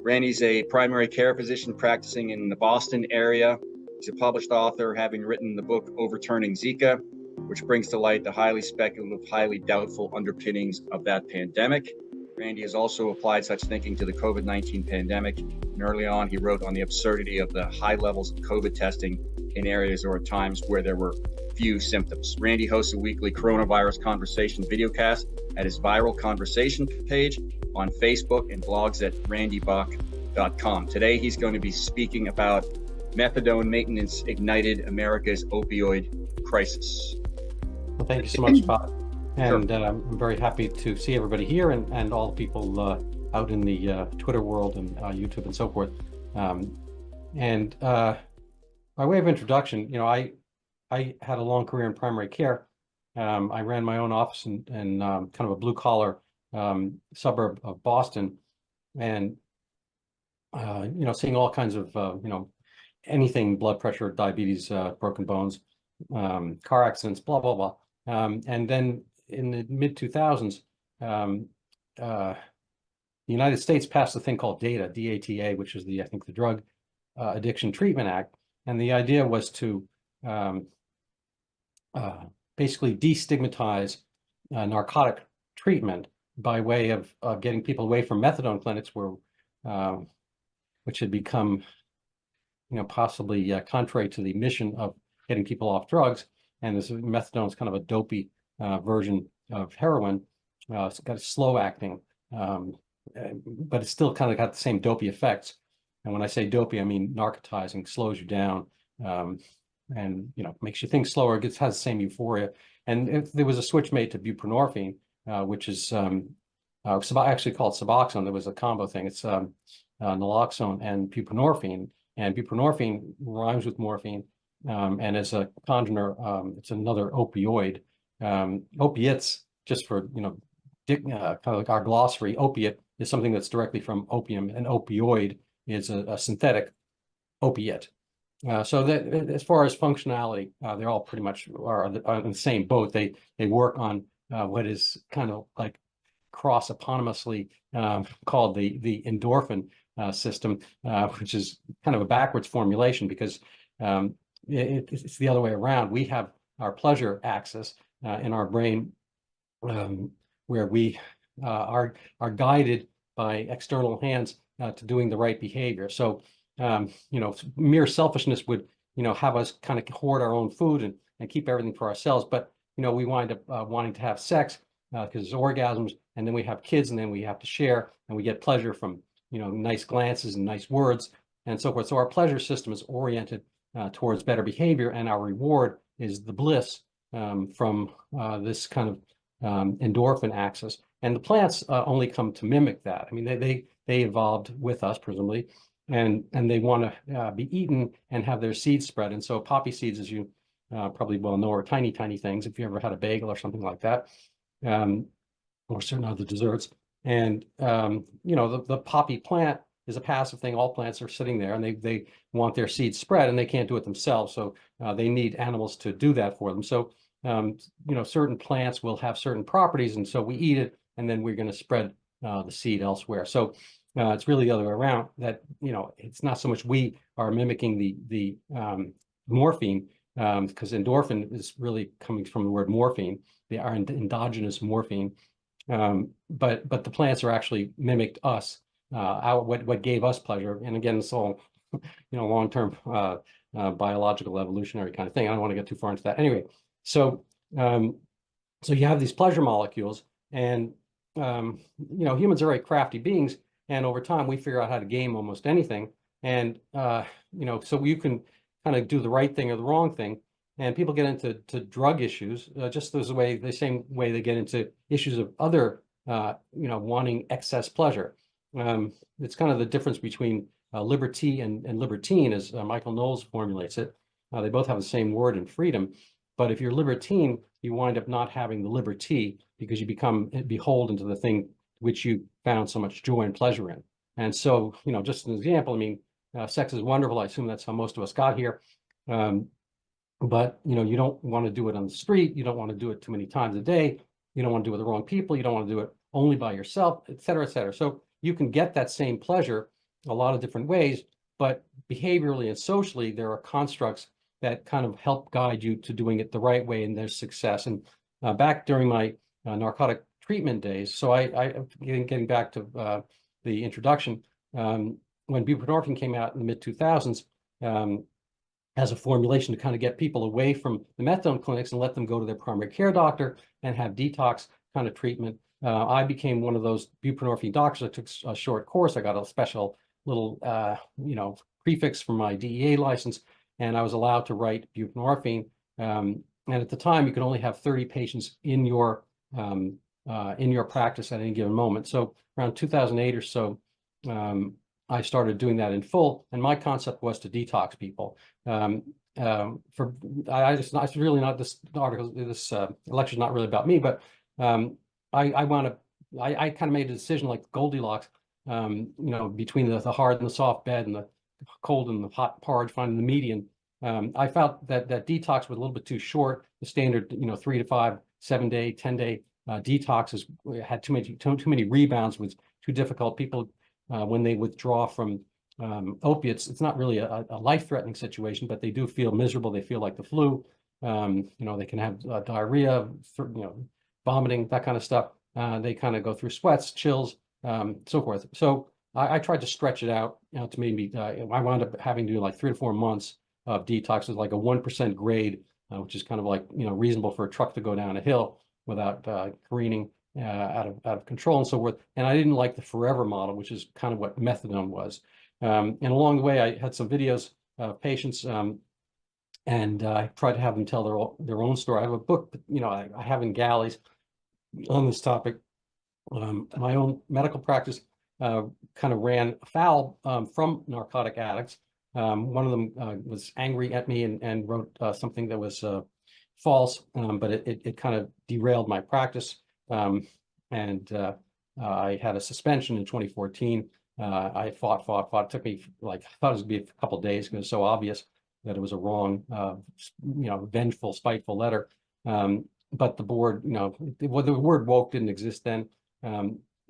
Randy's a primary care physician practicing in the Boston area. He's a published author, having written the book Overturning Zika, which brings to light the highly speculative, highly doubtful underpinnings of that pandemic. Randy has also applied such thinking to the COVID-19 pandemic, and early on he wrote on the absurdity of the high levels of COVID testing in areas or at times where there were few symptoms. Randy hosts a weekly coronavirus conversation videocast at his Viral Conversation page on Facebook and blogs at randybock.com. Today he's going to be speaking about methadone maintenance ignited America's opioid crisis. Well, thank you so much, Bock. And Sure. I'm very happy to see everybody here and all the people out in the Twitter world and YouTube and so forth. By way of introduction, I had a long career in primary care. I ran my own office in kind of a blue collar suburb of Boston, and seeing all kinds of anything, blood pressure, diabetes, broken bones, car accidents, blah blah blah. And then in the mid 2000s, the United States passed a thing called DATA, which is I think the Drug Addiction Treatment Act, and the idea was to basically destigmatize narcotic treatment by way of getting people away from methadone clinics, which had become, possibly contrary to the mission of getting people off drugs. And this methadone is kind of a dopey version of heroin. It's got a slow acting, but it's still kind of got the same dopey effects. And when I say dopey, I mean narcotizing, slows you down, and makes you think slower. Has the same euphoria. And if there was a switch made to buprenorphine, which is actually called Suboxone, there was a combo thing. It's naloxone and buprenorphine, and buprenorphine rhymes with morphine, and as a congener, it's another opioid. Opiates, just for kind of like our glossary, opiate is something that's directly from opium, and opioid is a synthetic opiate. So that as far as functionality, they all pretty much are in the same boat. They work on what is kind of like cross eponymously called the endorphin system, which is kind of a backwards formulation, because it's the other way around. We have our pleasure axis in our brain, where we are guided by external hands to doing the right behavior. So mere selfishness would have us kind of hoard our own food and keep everything for ourselves. But we wind up wanting to have sex because it's orgasms, and then we have kids, and then we have to share, and we get pleasure from nice glances and nice words and so forth. So our pleasure system is oriented towards better behavior, and our reward is the bliss from this kind of endorphin axis. And the plants only come to mimic that. I mean, they evolved with us, presumably, and they want to be eaten and have their seeds spread. And so poppy seeds, as you probably well know, are tiny things. If you ever had a bagel or something like that, or certain other desserts. And the poppy plant is a passive thing. All plants are sitting there, and they want their seeds spread, and they can't do it themselves. So they need animals to do that for them. So certain plants will have certain properties, and so we eat it, and then we're going to spread the seed elsewhere. So it's really the other way around. That it's not so much we are mimicking the morphine, because endorphin is really coming from the word morphine. They are endogenous morphine, but the plants are actually mimicked us. What gave us pleasure, and again, it's all long-term biological evolutionary kind of thing. I don't want to get too far into that. Anyway, so you have these pleasure molecules, and humans are very crafty beings, and over time we figure out how to game almost anything. And so you can kind of do the right thing or the wrong thing, and people get into drug issues just as the same way they get into issues of other wanting excess pleasure. It's kind of the difference between liberty and libertine, as Michael Knowles formulates it. They both have the same word in freedom, but if you're libertine, you wind up not having the liberty, because you become beholden to the thing which you found so much joy and pleasure in. And so, just an example, I mean, sex is wonderful. I assume that's how most of us got here. But, you don't want to do it on the street. You don't want to do it too many times a day. You don't want to do it with the wrong people. You don't want to do it only by yourself, et cetera, et cetera. So you can get that same pleasure a lot of different ways, but behaviorally and socially, there are constructs that kind of help guide you to doing it the right way, and there's success. And back during my narcotic treatment days, so getting back to the introduction, when buprenorphine came out in the mid-2000s, as a formulation to kind of get people away from the methadone clinics and let them go to their primary care doctor and have detox kind of treatment. I became one of those buprenorphine doctors. I took a short course. I got a special little, prefix for my DEA license, and I was allowed to write buprenorphine. And at the time, you could only have 30 patients in your practice at any given moment. So around 2008 or so, I started doing that in full, and my concept was to detox people. It's really not this article, this lecture is not really about me, but I kind of made a decision like Goldilocks, between the hard and the soft bed and the cold and the hot porridge, finding the median. I felt that detox was a little bit too short. The standard, 3 to 5, 7-day, 10-day detoxes had too many rebounds, was too difficult. People, when they withdraw from opiates, it's not really a life-threatening situation, but they do feel miserable. They feel like the flu. They can have diarrhea, vomiting, that kind of stuff. They kind of go through sweats, chills, so forth. So I tried to stretch it out, to maybe, I wound up having to do like 3 to 4 months of detox with like a 1% grade, which is kind of like, reasonable for a truck to go down a hill without careening out of control and so forth. And I didn't like the forever model, which is kind of what methadone was. And along the way, I had some videos of patients, and I tried to have them tell their own story. I have a book, I have in galleys on this topic. My own medical practice kind of ran afoul from narcotic addicts. One of them was angry at me and wrote something that was false, but it kind of derailed my practice. And I had a suspension in 2014. I fought. It took me I thought it was going to be a couple of days because it was so obvious that it was a wrong, vengeful, spiteful letter. But the board, the word woke didn't exist then.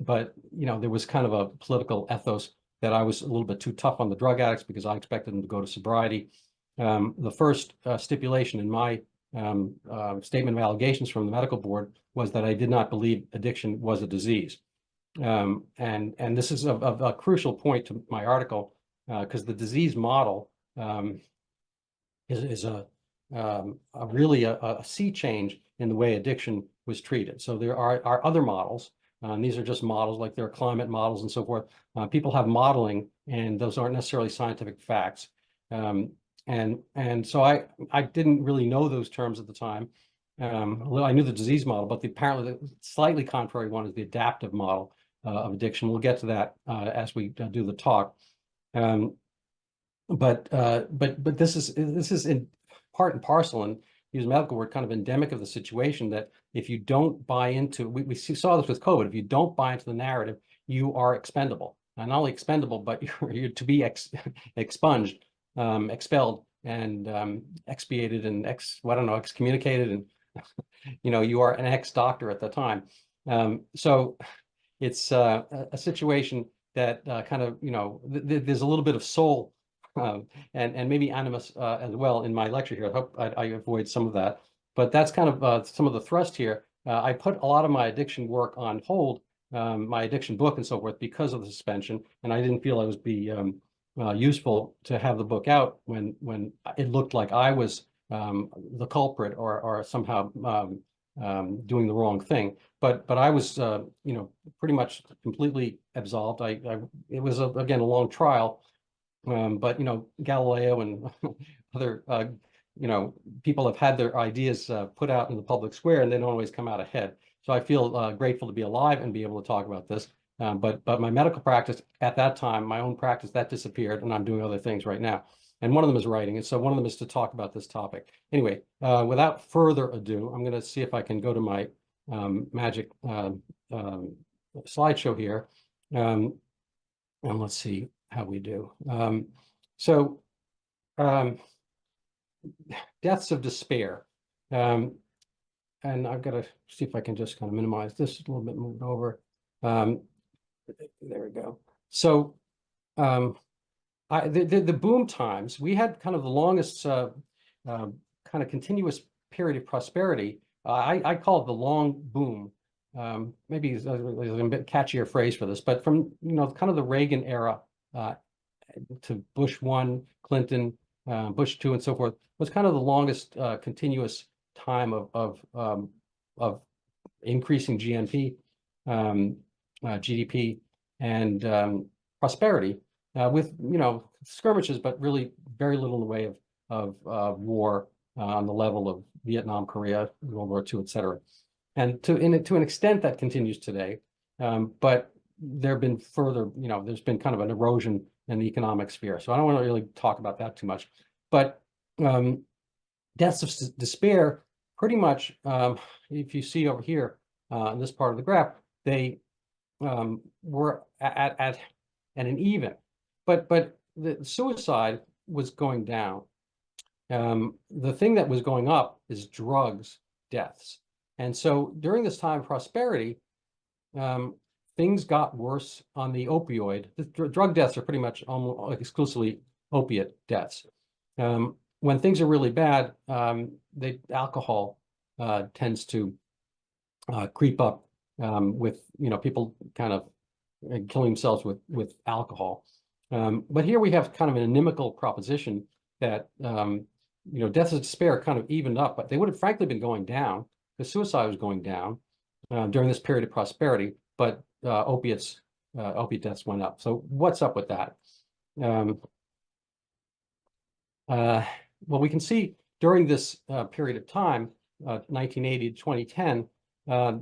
But, there was kind of a political ethos that I was a little bit too tough on the drug addicts because I expected them to go to sobriety. The first stipulation in my statement of allegations from the medical board was that I did not believe addiction was a disease. And this is a crucial point to my article, because the disease model is really a sea change in the way addiction was treated. So there are other models. These are just models, like there are climate models and so forth. People have modeling, and those aren't necessarily scientific facts. And so I didn't really know those terms at the time. I knew the disease model, but apparently the slightly contrary one is the adaptive model of addiction. We'll get to that as we do the talk. But this is in part and parcel, and use medical word, kind of endemic of the situation, that if you don't buy into, we saw this with COVID, if you don't buy into the narrative, you are expendable. And not only expendable, but you're to be expunged, expelled, and expiated, and excommunicated, and you are an ex-doctor at the time. So it's a situation that kind of, there's a little bit of soul and maybe animus as well in my lecture here. I hope I avoid some of that. But that's kind of some of the thrust here. I put a lot of my addiction work on hold, my addiction book and so forth, because of the suspension, and I didn't feel it would be useful to have the book out when it looked like I was the culprit or somehow doing the wrong thing. But I was pretty much completely absolved. It was again a long trial, but Galileo and other people have had their ideas put out in the public square, and they don't always come out ahead. So I feel grateful to be alive and be able to talk about this. But my medical practice at that time, my own practice, that disappeared, and I'm doing other things right now. And one of them is writing, and so one of them is to talk about this topic. Anyway, without further ado, I'm going to see if I can go to my magic slideshow here, and let's see how we do. Deaths of despair. And I've got to see if I can just kind of minimize this a little bit, move it over. There we go. So The boom times, we had kind of the longest kind of continuous period of prosperity. I call it the long boom. Maybe there's a bit catchier phrase for this, but from kind of the Reagan era to Bush 1, Clinton, Bush 2, and so forth, was kind of the longest continuous time of increasing GNP, GDP, and prosperity, with skirmishes, but really very little in the way of war on the level of Vietnam, Korea, World War II, et cetera. And to an extent that continues today, but there have been further, there's been kind of an erosion in the economic sphere. So I don't want to really talk about that too much. But deaths of despair, pretty much, if you see over here in this part of the graph, they were at an even, but the suicide was going down. The thing that was going up is drugs deaths. And so during this time of prosperity, things got worse on the opioid. The drug deaths are pretty much almost exclusively opiate deaths. When things are really bad, alcohol tends to creep up with people kind of killing themselves with alcohol. But here we have kind of an inimical proposition that deaths of despair kind of evened up, but they would have frankly been going down because suicide was going down during this period of prosperity, but opiate deaths went up. So what's up with that? Well, we can see during this period of time, 1980 to 2010,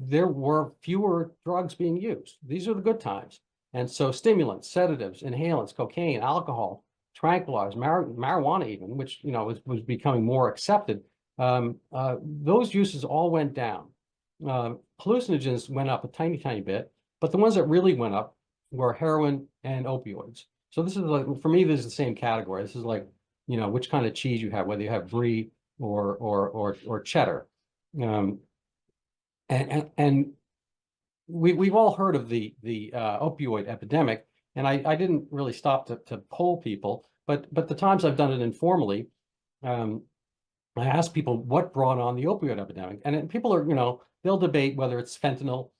there were fewer drugs being used. These are the good times. And so stimulants, sedatives, inhalants, cocaine, alcohol, tranquilizers, marijuana even, which was becoming more accepted, those uses all went down. Hallucinogens went up a tiny bit, but the ones that really went up were heroin and opioids. So this is like, for me, this is the same category. This is like, which kind of cheese you have, whether you have brie or cheddar. And we've all heard of the opioid epidemic, and I didn't really stop to poll people, but the times I've done it informally, I ask people what brought on the opioid epidemic, and people are, they'll debate whether it's fentanyl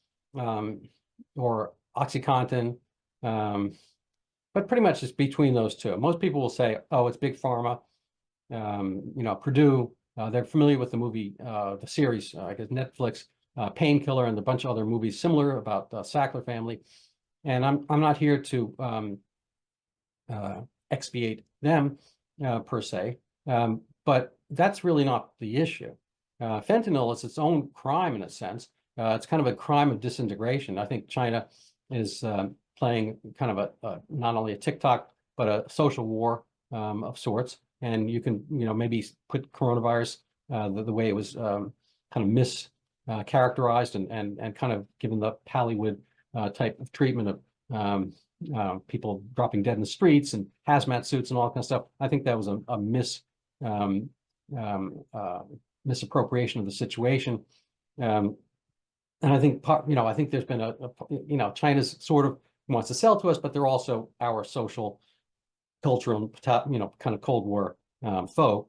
or OxyContin, but pretty much it's between those two. Most people will say, oh, it's big pharma, Purdue. They're familiar with the movie, the series, I guess Netflix, Painkiller, and a bunch of other movies similar about the Sackler family. And I'm not here to expiate them per se, but that's really not the issue. Fentanyl is its own crime in a sense. It's kind of a crime of disintegration. I think China is playing kind of not only a TikTok, but a social war of sorts. And you can, maybe put coronavirus the way it was kind of mischaracterized and kind of given the Hollywood type of treatment of people dropping dead in the streets and hazmat suits and all that kind of stuff. I think that was a misappropriation of the situation. And I think I think there's been China's sort of wants to sell to us, but they're also our social, cultural, kind of Cold War foe.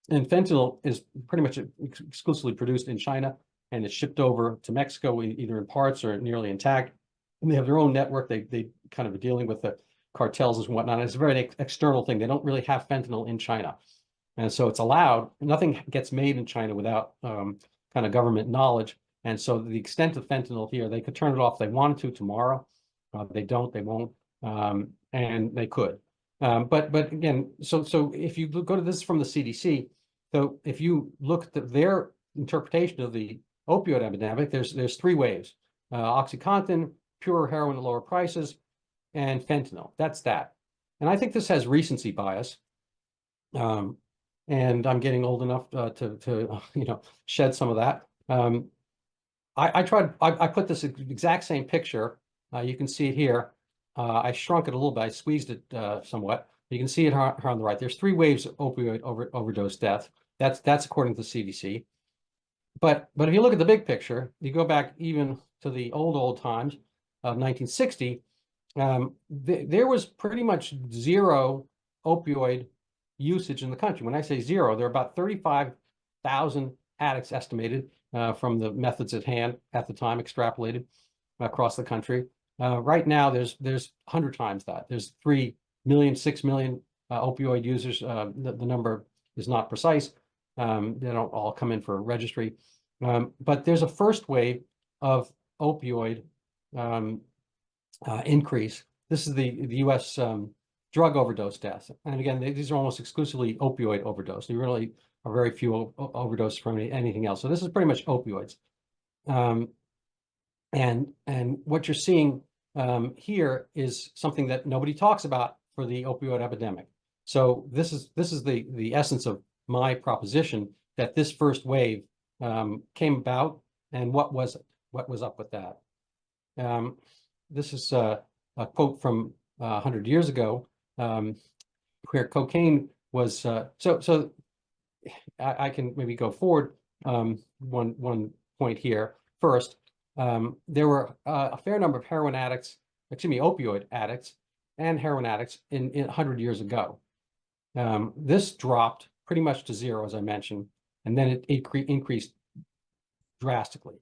And fentanyl is pretty much exclusively produced in China, and it's shipped over to Mexico either in parts or nearly intact. And they have their own network. They kind of are dealing with the cartels and whatnot. And it's a very external thing. They don't really have fentanyl in China. And so it's allowed. Nothing gets made in China without kind of government knowledge. And so the extent of fentanyl here, they could turn it off if they wanted to tomorrow. They don't, they won't, and they could. But again, so if you go to this from the CDC, so if you look at their interpretation of the opioid epidemic, there's three waves: OxyContin, pure heroin at lower prices, and fentanyl. That's that. And I think this has recency bias. And I'm getting old enough to shed some of that. I put this exact same picture. You can see it here. I shrunk it a little bit. I squeezed it somewhat. You can see it here on the right. There's three waves of opioid overdose death. That's according to the CDC. But if you look at the big picture, you go back even to the old times of 1960. there was pretty much zero opioid usage in the country. When I say zero, there are about 35,000 addicts estimated from the methods at hand at the time, extrapolated across the country. Right now, there's 100 times that. There's 3 million, 6 million opioid users. The number is not precise. They don't all come in for a registry. But there's a first wave of opioid increase. This is the U.S. Drug overdose deaths. And again, these are almost exclusively opioid overdose. There really are very few overdoses from anything else. So this is pretty much opioids. And what you're seeing here is something that nobody talks about for the opioid epidemic. So this is the essence of my proposition, that this first wave came about, and what was it? What was up with that? This is a quote from 100 years ago, where cocaine was so. I can maybe go forward one point here. First, there were a fair number of heroin addicts, opioid addicts and heroin addicts in 100 years ago. This dropped pretty much to zero, as I mentioned, and then it increased drastically.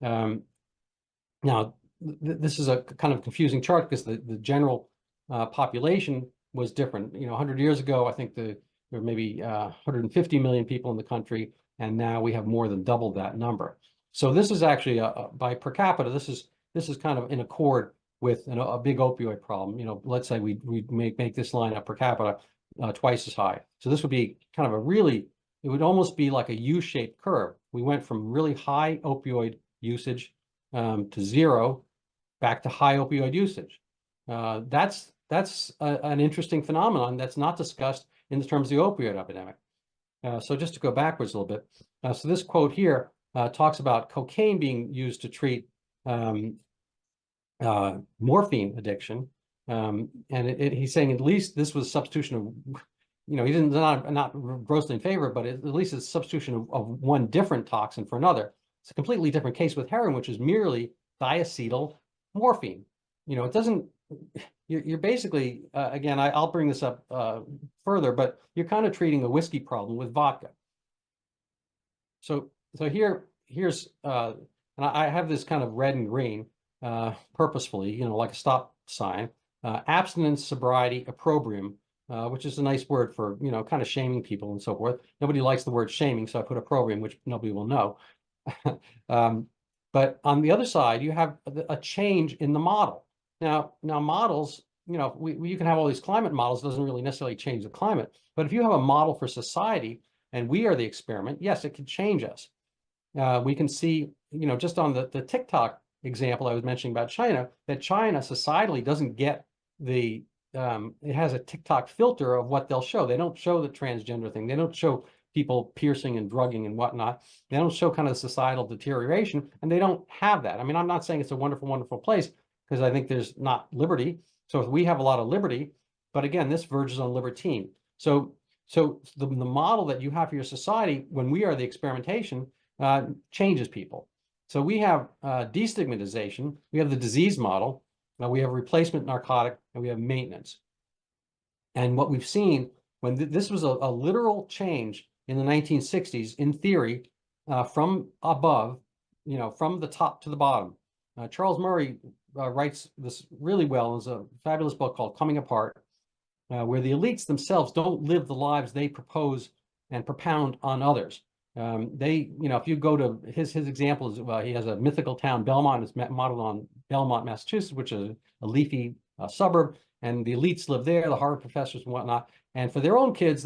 Now, this is a kind of confusing chart because the general population was different. 100 years ago, I think there were maybe 150 million people in the country, and now we have more than doubled that number. So this is actually by per capita. This is kind of in accord with a big opioid problem. Let's say we make this line up per capita twice as high. So this would be kind of it would almost be like a U-shaped curve. We went from really high opioid usage to zero, back to high opioid usage. That's an interesting phenomenon that's not discussed in terms of the opioid epidemic. So just to go backwards a little bit. So this quote here talks about cocaine being used to treat morphine addiction. And he's saying at least this was substitution of, he didn't not grossly in favor, but at least it's substitution of one different toxin for another. It's a completely different case with heroin, which is merely diacetyl morphine. It doesn't. You're basically again, I'll bring this up further, but you're kind of treating a whiskey problem with vodka. So here's and I have this kind of red and green purposefully, like a stop sign. Abstinence, sobriety, opprobrium, which is a nice word for kind of shaming people and so forth. Nobody likes the word shaming, so I put opprobrium, which nobody will know. But on the other side, you have a change in the model. Now models, you can have all these climate models, doesn't really necessarily change the climate. But if you have a model for society and we are the experiment, yes, it can change us. We can see, just on the TikTok example I was mentioning about China, that China societally doesn't get it has a TikTok filter of what they'll show. They don't show the transgender thing. They don't show people piercing and drugging and whatnot. They don't show kind of societal deterioration, and they don't have that. I mean, I'm not saying it's a wonderful, wonderful place, because I think there's not liberty. So we have a lot of liberty, but again, this verges on libertine. So the model that you have for your society, when we are the experimentation, changes people. So we have destigmatization, we have the disease model, we have replacement narcotic, and we have maintenance. And what we've seen, when this was a literal change in the 1960s, in theory, from above, from the top to the bottom. Charles Murray writes this really well. There's a fabulous book called Coming Apart, where the elites themselves don't live the lives they propose and propound on others. If you go to his examples, he has a mythical town, Belmont. It's modeled on Belmont, Massachusetts, which is a leafy suburb, and the elites live there, the Harvard professors and whatnot. And for their own kids,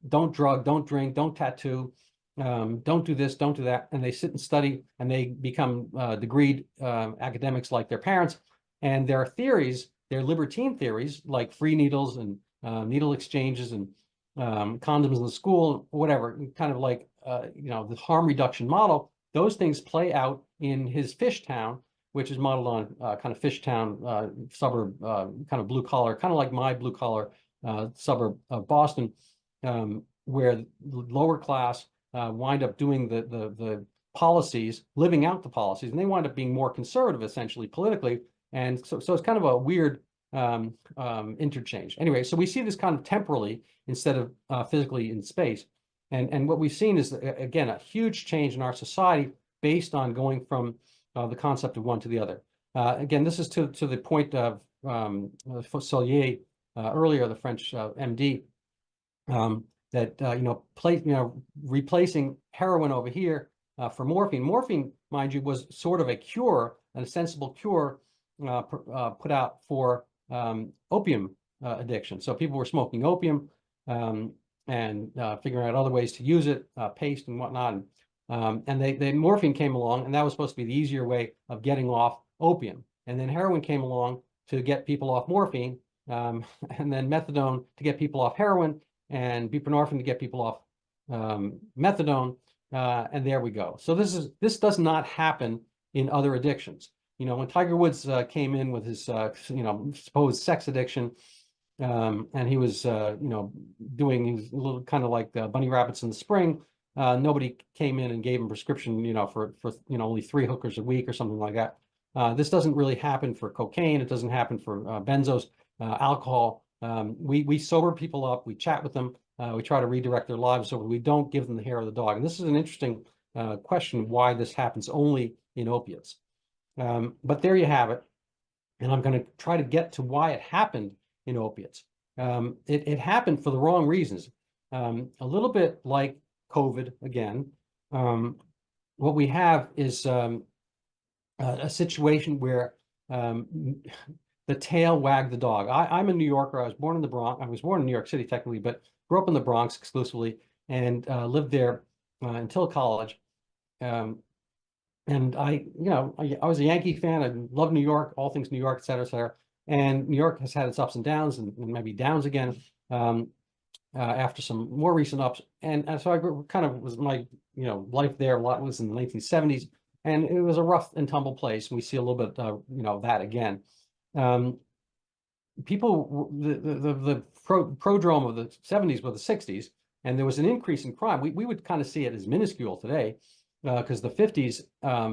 don't drug, don't drink, don't tattoo, don't do this, don't do that. And they sit and study, and they become degreed academics like their parents. And their theories, their libertine theories, like free needles and needle exchanges and condoms in the school, whatever, kind of like, the harm reduction model, those things play out in his Fishtown, which is modeled on kind of Fishtown suburb, kind of blue collar, kind of like my blue collar suburb of Boston, where lower class wind up doing the policies, living out the policies, and they wind up being more conservative, essentially, politically, And so it's kind of a weird interchange. Anyway, so we see this kind of temporally instead of physically in space. And what we've seen is, again, a huge change in our society based on going from the concept of one to the other. Again, this is to the point of Fosilier earlier, the French MD, that replacing heroin over here for morphine. Morphine, mind you, was sort of a cure, an ostensible cure put out for opium addiction. So people were smoking opium and figuring out other ways to use it, paste and whatnot. And they morphine came along, and that was supposed to be the easier way of getting off opium. And then heroin came along to get people off morphine, and then methadone to get people off heroin, and buprenorphine to get people off methadone, and there we go. So this does not happen in other addictions. When Tiger Woods came in with his supposed sex addiction, and he was doing his little kind of like bunny rabbits in the spring. Nobody came in and gave him prescription, for only 3 hookers a week or something like that. This doesn't really happen for cocaine. It doesn't happen for benzos, alcohol. We sober people up. We chat with them. We try to redirect their lives, so we don't give them the hair of the dog. And this is an interesting question: why this happens only in opiates? But there you have it. And I'm going to try to get to why it happened in opiates. It happened for the wrong reasons. A little bit like COVID again. What we have is a situation where the tail wagged the dog. I'm a New Yorker. I was born in the Bronx. I was born in New York City technically, but grew up in the Bronx exclusively, and lived there until college. And I was a Yankee fan. I love New York, all things New York, et cetera, et cetera. And New York has had its ups and downs, and maybe downs again after some more recent ups. And so I kind of was my life there a lot was in the 1970s, and it was a rough and tumble place. And we see a little bit that again. People, the prodrome of the 70s were the 60s, and there was an increase in crime. We would kind of see it as minuscule today, because the 50s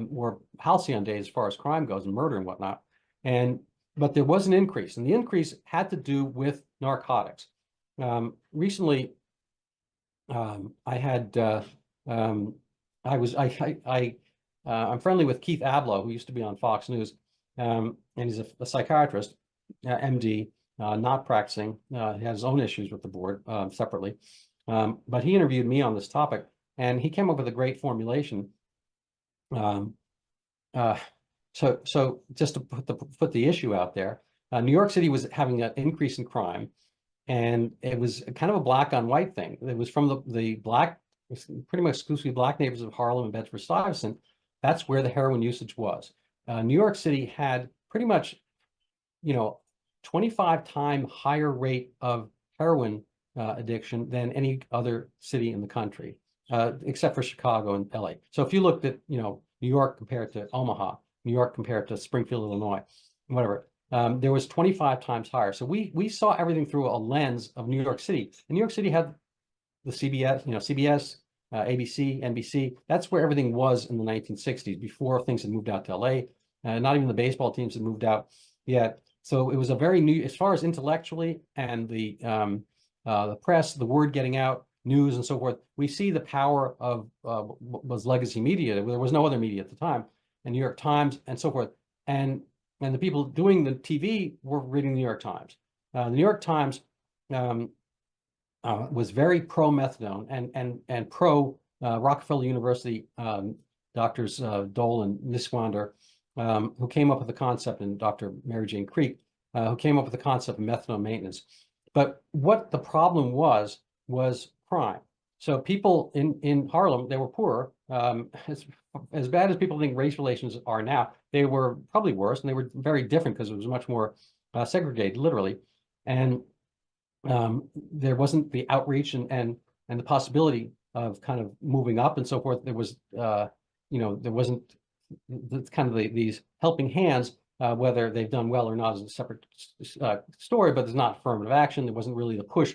were halcyon days as far as crime goes and murder and whatnot. But there was an increase, and the increase had to do with narcotics. Recently, I'm friendly with Keith Abloh, who used to be on Fox News, and he's a psychiatrist, MD, not practicing. He has his own issues with the board separately, but he interviewed me on this topic, and he came up with a great formulation. So just to put the issue out there, New York City was having an increase in crime, and it was kind of a black on white thing. It was from the black, pretty much exclusively black neighbors of Harlem and Bedford Stuyvesant. That's where the heroin usage was. New York City had pretty much, 25-time higher rate of heroin addiction than any other city in the country, except for Chicago and LA. So if you looked at, New York compared to Omaha, New York compared to Springfield, Illinois, whatever, there was 25 times higher. So we saw everything through a lens of New York City. And New York City had the CBS, ABC, NBC. That's where everything was in the 1960s, before things had moved out to LA. Not even the baseball teams had moved out yet. So it was a very new, as far as intellectually and the press, the word getting out, news and so forth. We see the power of what was legacy media. There was no other media at the time, and New York Times and so forth. And the people doing the TV were reading the New York Times. The New York Times was very pro methadone and pro Rockefeller University doctors Dole and Niswander, who came up with the concept, and Dr. Mary Jane Creek, who came up with the concept of methadone maintenance. But what the problem was crime. So people in Harlem, they were poorer. As bad as people think race relations are now, they were probably worse, and they were very different because it was much more segregated, literally. And there wasn't the outreach and the possibility of kind of moving up and so forth. There was, there wasn't kind of these helping hands, whether they've done well or not is a separate story, but there's not affirmative action. There wasn't really the push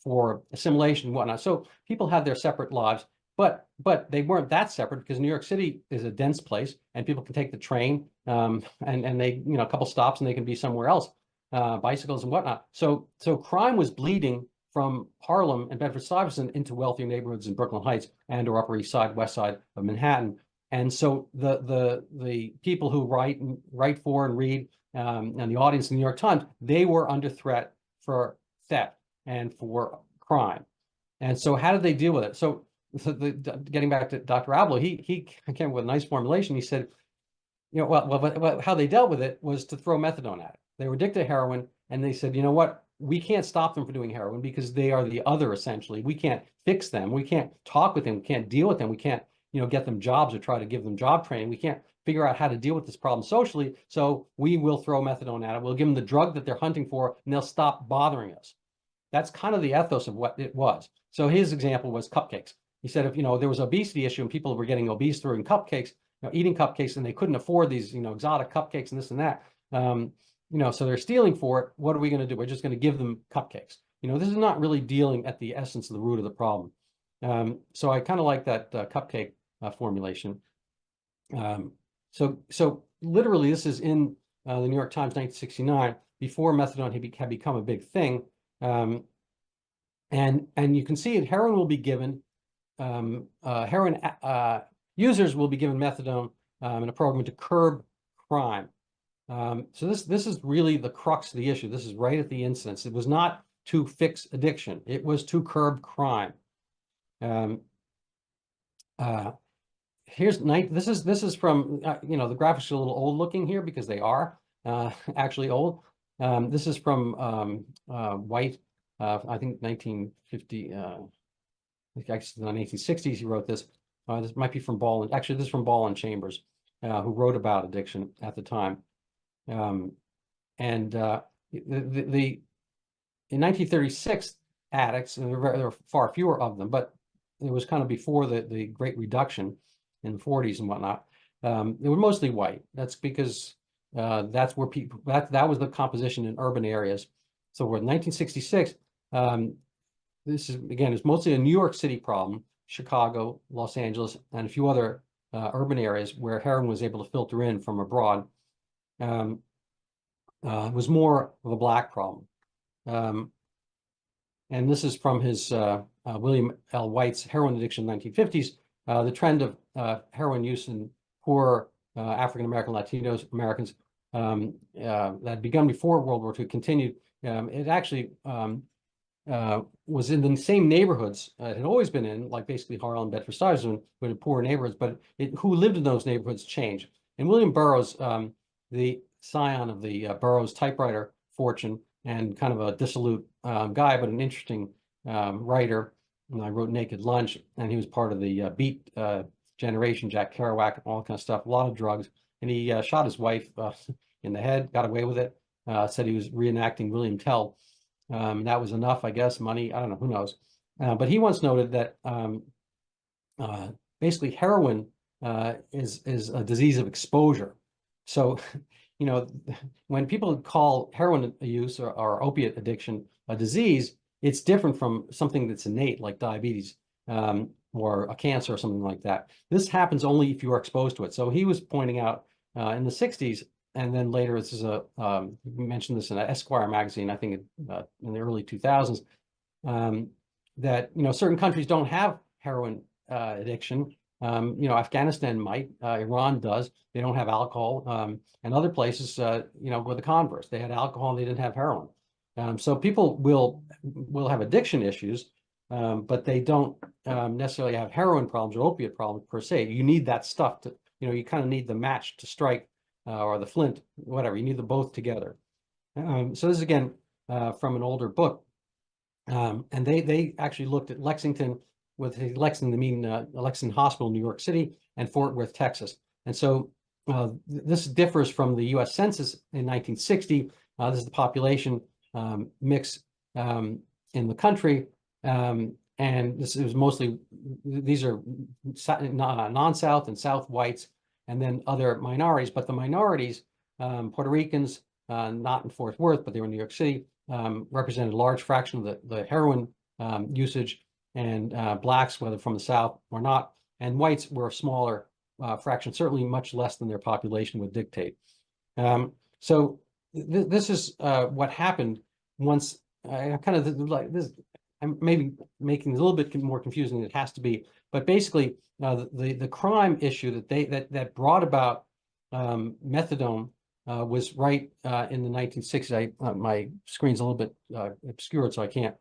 for assimilation and whatnot. So people had their separate lives, but they weren't that separate, because New York City is a dense place and people can take the train, and they, a couple stops and they can be somewhere else, bicycles and whatnot. So crime was bleeding from Harlem and Bedford Stuyvesant into wealthier neighborhoods in Brooklyn Heights and or Upper East Side, West Side of Manhattan. And so the people who write for and read, and the audience in the New York Times, they were under threat for theft and for crime. And so how did they deal with it? So getting back to Dr. Abloh, he came up with a nice formulation. He said, how they dealt with it was to throw methadone at it. They were addicted to heroin, and they said, you know what? We can't stop them from doing heroin because they are the other, essentially. We can't fix them. We can't talk with them. We can't deal with them. We can't, get them jobs or try to give them job training. We can't figure out how to deal with this problem socially. So we will throw methadone at it. We'll give them the drug that they're hunting for, and they'll stop bothering us. That's kind of the ethos of what it was. So his example was cupcakes. He said, if there was obesity issue and people were getting obese through cupcakes, eating cupcakes, and they couldn't afford these, exotic cupcakes and this and that, so they're stealing for it. What are we going to do? We're just going to give them cupcakes. This is not really dealing at the essence of the root of the problem. So I kind of like that cupcake formulation. So literally, this is in the New York Times, 1969, before methadone had become a big thing. And you can see it. Heroin will be given. Heroin users will be given methadone in a program to curb crime. So this is really the crux of the issue. This is right at the incidence. It was not to fix addiction. It was to curb crime. This is from the graphics are a little old looking here because they are actually old. This is from White, I think 1950. Actually, in the 1960s he wrote this. This might be from Ball, and actually this is from Ball and Chambers, who wrote about addiction at the time. In 1936, addicts, and there were far fewer of them, but it was kind of before the Great Reduction in the 40s and whatnot. They were mostly white. That's because that's where people, that was the composition in urban areas. So in 1966, this is, again, it's mostly a New York City problem, Chicago, Los Angeles, and a few other urban areas where heroin was able to filter in from abroad. It was more of a black problem. And this is from his William L. White's Heroin Addiction in the 1950s. The trend of heroin use in poor African-American, Latinos, Americans that had begun before World War II continued. It actually was in the same neighborhoods it had always been in, like basically Harlem and Bedford Stuyvesant, with poor neighborhoods, but who lived in those neighborhoods changed. And William Burroughs, the scion of the Burroughs typewriter fortune, and kind of a dissolute guy, but an interesting writer. And I wrote Naked Lunch, and he was part of the Beat generation, Jack Kerouac, and all that kind of stuff, a lot of drugs. And he shot his wife in the head, got away with it, said he was reenacting William Tell. That was enough, I guess, money, I don't know, who knows. But he once noted that basically heroin is a disease of exposure. So, when people call heroin use or opiate addiction a disease, it's different from something that's innate, like diabetes or a cancer or something like that. This happens only if you are exposed to it. So he was pointing out in the 60s, and then later, this is we mentioned this in an Esquire magazine, I think in the early 2000s, that, certain countries don't have heroin addiction. Afghanistan might, Iran does. They don't have alcohol, and other places, were the converse. They had alcohol and they didn't have heroin. So people will have addiction issues, but they don't necessarily have heroin problems or opiate problems per se. You need that stuff to, you kind of need the match to strike, or the flint, whatever. You need them both together. So this is again from an older book, and they actually looked at Lexington. With Lexington, Lexington Hospital in New York City and Fort Worth, Texas. And so this differs from the U.S. Census in 1960. This is the population mix in the country. And this is mostly, these are non-South and South whites, and then other minorities. But the minorities, Puerto Ricans, not in Fort Worth, but they were in New York City, represented a large fraction of the heroin usage. and blacks, whether from the South or not, and whites were a smaller fraction, certainly much less than their population would dictate. So this is what happened once. Kind of like this. I'm maybe making it a little bit more confusing than it has to be, but basically, the crime issue that brought about methadone was right in the 1960s. My screen's a little bit obscured, so I can't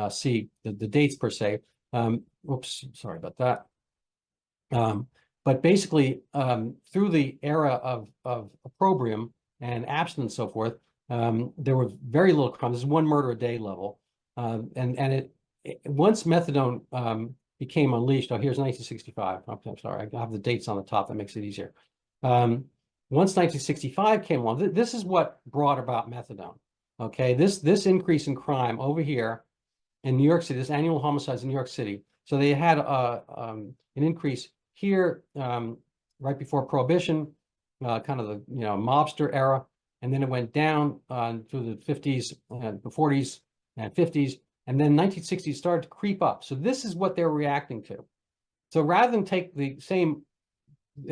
see the dates per se. Oops, sorry about that. But basically, through the era of opprobrium and abstinence and so forth, there were very little crime. This is 1 murder a day level. And once methadone became unleashed, oh, here's 1965. I'm sorry, I have the dates on the top. That makes it easier. Once 1965 came along, this is what brought about methadone. Okay, this increase in crime over here in New York City, this annual homicides in New York City. So they had an increase here right before Prohibition, kind of the mobster era, and then it went down through the 50s, the 40s, and 50s, and then 1960s started to creep up. So this is what they're reacting to. So rather than take they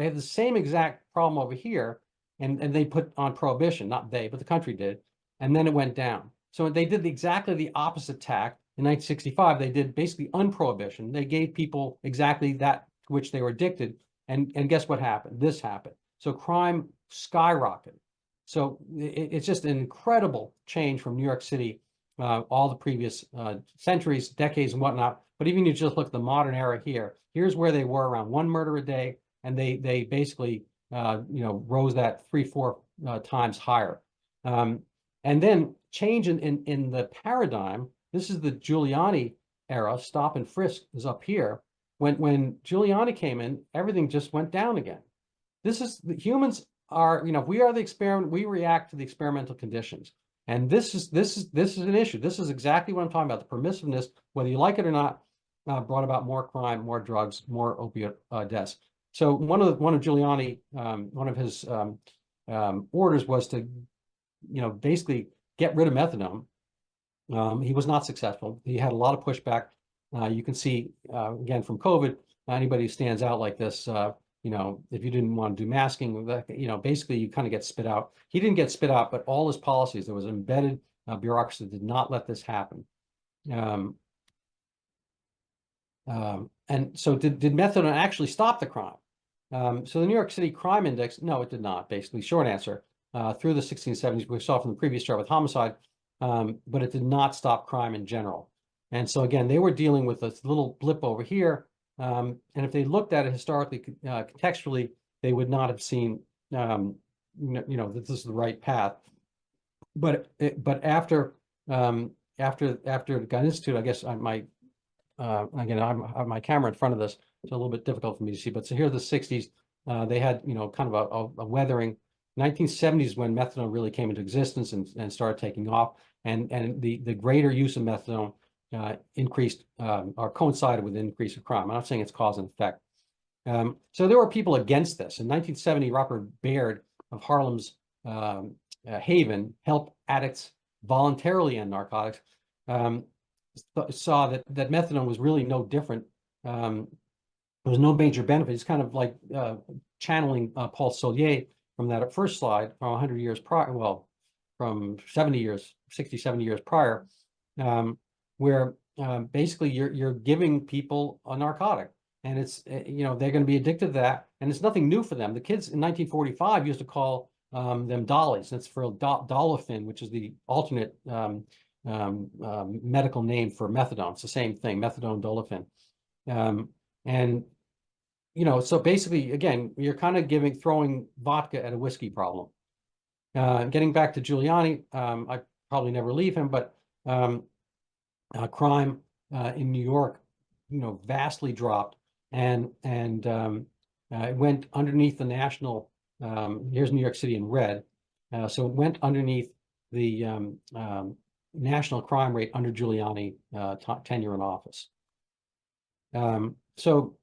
have the same exact problem over here, and they put on Prohibition, not they, but the country did, and then it went down. So they did exactly the opposite tack. In 1965, they did basically unprohibition. They gave people exactly that to which they were addicted. And guess what happened? This happened. So crime skyrocketed. So it's just an incredible change from New York City, all the previous centuries, decades, and whatnot. But even you just look at the modern era here, here's where they were, around 1 murder a day. And they basically, rose that 3-4 times higher. And then change in the paradigm. This is the Giuliani era. Stop and frisk is up here. When Giuliani came in, everything just went down again. This is humans are, we are the experiment. We react to the experimental conditions, and this is an issue. This is exactly what I'm talking about. The permissiveness, whether you like it or not, brought about more crime, more drugs, more opiate deaths. So one of Giuliani, one of his orders was to, basically get rid of methadone. He was not successful. He had a lot of pushback. You can see, again, from COVID, anybody who stands out like this, if you didn't want to do masking, basically you kind of get spit out. He didn't get spit out, but all his policies, there was an embedded bureaucracy that did not let this happen. And so did methadone actually stop the crime? So the New York City Crime Index, no, it did not, basically, short answer. Through the 1670s, we saw from the previous chart with homicide, but it did not stop crime in general. And so again, they were dealing with this little blip over here. And if they looked at it historically, contextually, they would not have seen, that this is the right path. But after the Gun Institute, I guess again, I have my camera in front of this. It's a little bit difficult for me to see, but so here are the 60s. They had, kind of a weathering. 1970s when methadone really came into existence and started taking off, and the greater use of methadone increased or coincided with the increase of crime. I'm not saying it's cause and effect. So there were people against this. In 1970, Robert Baird of Harlem's Haven helped addicts voluntarily end narcotics. Saw that methadone was really no different. There was no major benefit. It's kind of like channeling Paul Solier from that first slide from 100 years prior, well, from 70 years, 60, 70 years prior, where basically you're giving people a narcotic, and it's, they're going to be addicted to that, and it's nothing new for them. The kids in 1945 used to call them dollies. That's for Dolafin, which is the alternate medical name for methadone. It's the same thing, methadone, Dolafin. And so basically, again, you're kind of throwing vodka at a whiskey problem. Getting back to Giuliani, I probably never leave him, but crime in New York, vastly dropped, and it went underneath the national. Here's New York City in red, so it went underneath the national crime rate under Giuliani tenure in office. So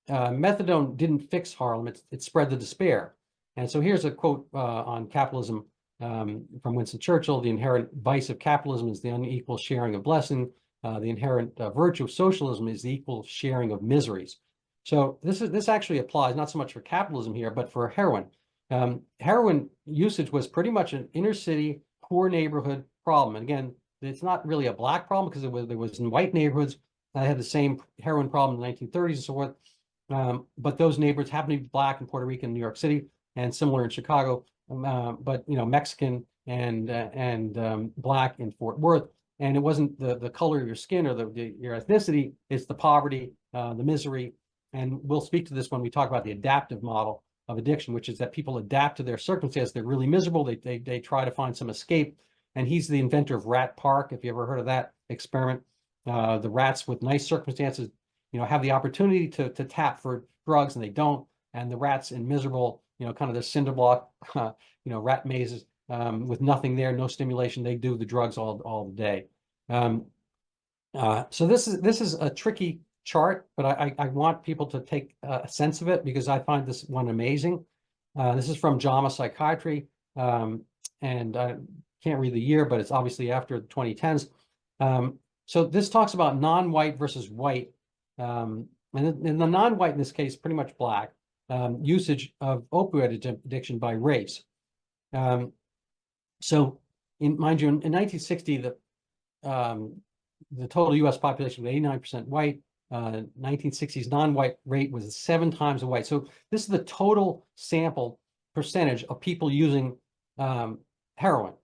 methadone didn't fix Harlem, it spread the despair. And so here's a quote on capitalism from Winston Churchill: "The inherent vice of capitalism is the unequal sharing of blessing. the inherent virtue of socialism is the equal sharing of miseries. So this actually applies not so much for capitalism here, but for heroin. Heroin usage was pretty much an inner city, poor neighborhood problem. And again, it's not really a black problem because there was in white neighborhoods that had the same heroin problem in the 1930s and so forth. But those neighborhoods happen to be black in Puerto Rico and New York City, and similar in Chicago. But Mexican and black in Fort Worth. And it wasn't the color of your skin or your ethnicity; it's the poverty, the misery. And we'll speak to this when we talk about the adaptive model of addiction, which is that people adapt to their circumstances. They're really miserable. They try to find some escape. And he's the inventor of Rat Park, if you ever heard of that experiment. The rats with nice circumstances, have the opportunity to tap for drugs, and they don't. And the rats in miserable, kind of the cinder block, rat mazes with nothing there, no stimulation. They do the drugs all day. So this is a tricky chart, but I want people to take a sense of it because I find this one amazing. This is from JAMA Psychiatry, and I can't read the year, but it's obviously after the 2010s. So this talks about non-white versus white, and the non-white in this case, pretty much black, usage of opioid addiction by race. So, mind you, in 1960, the total U.S. population was 89% white. 1960s non-white rate was 7 times the white. So this is the total sample percentage of people using heroin,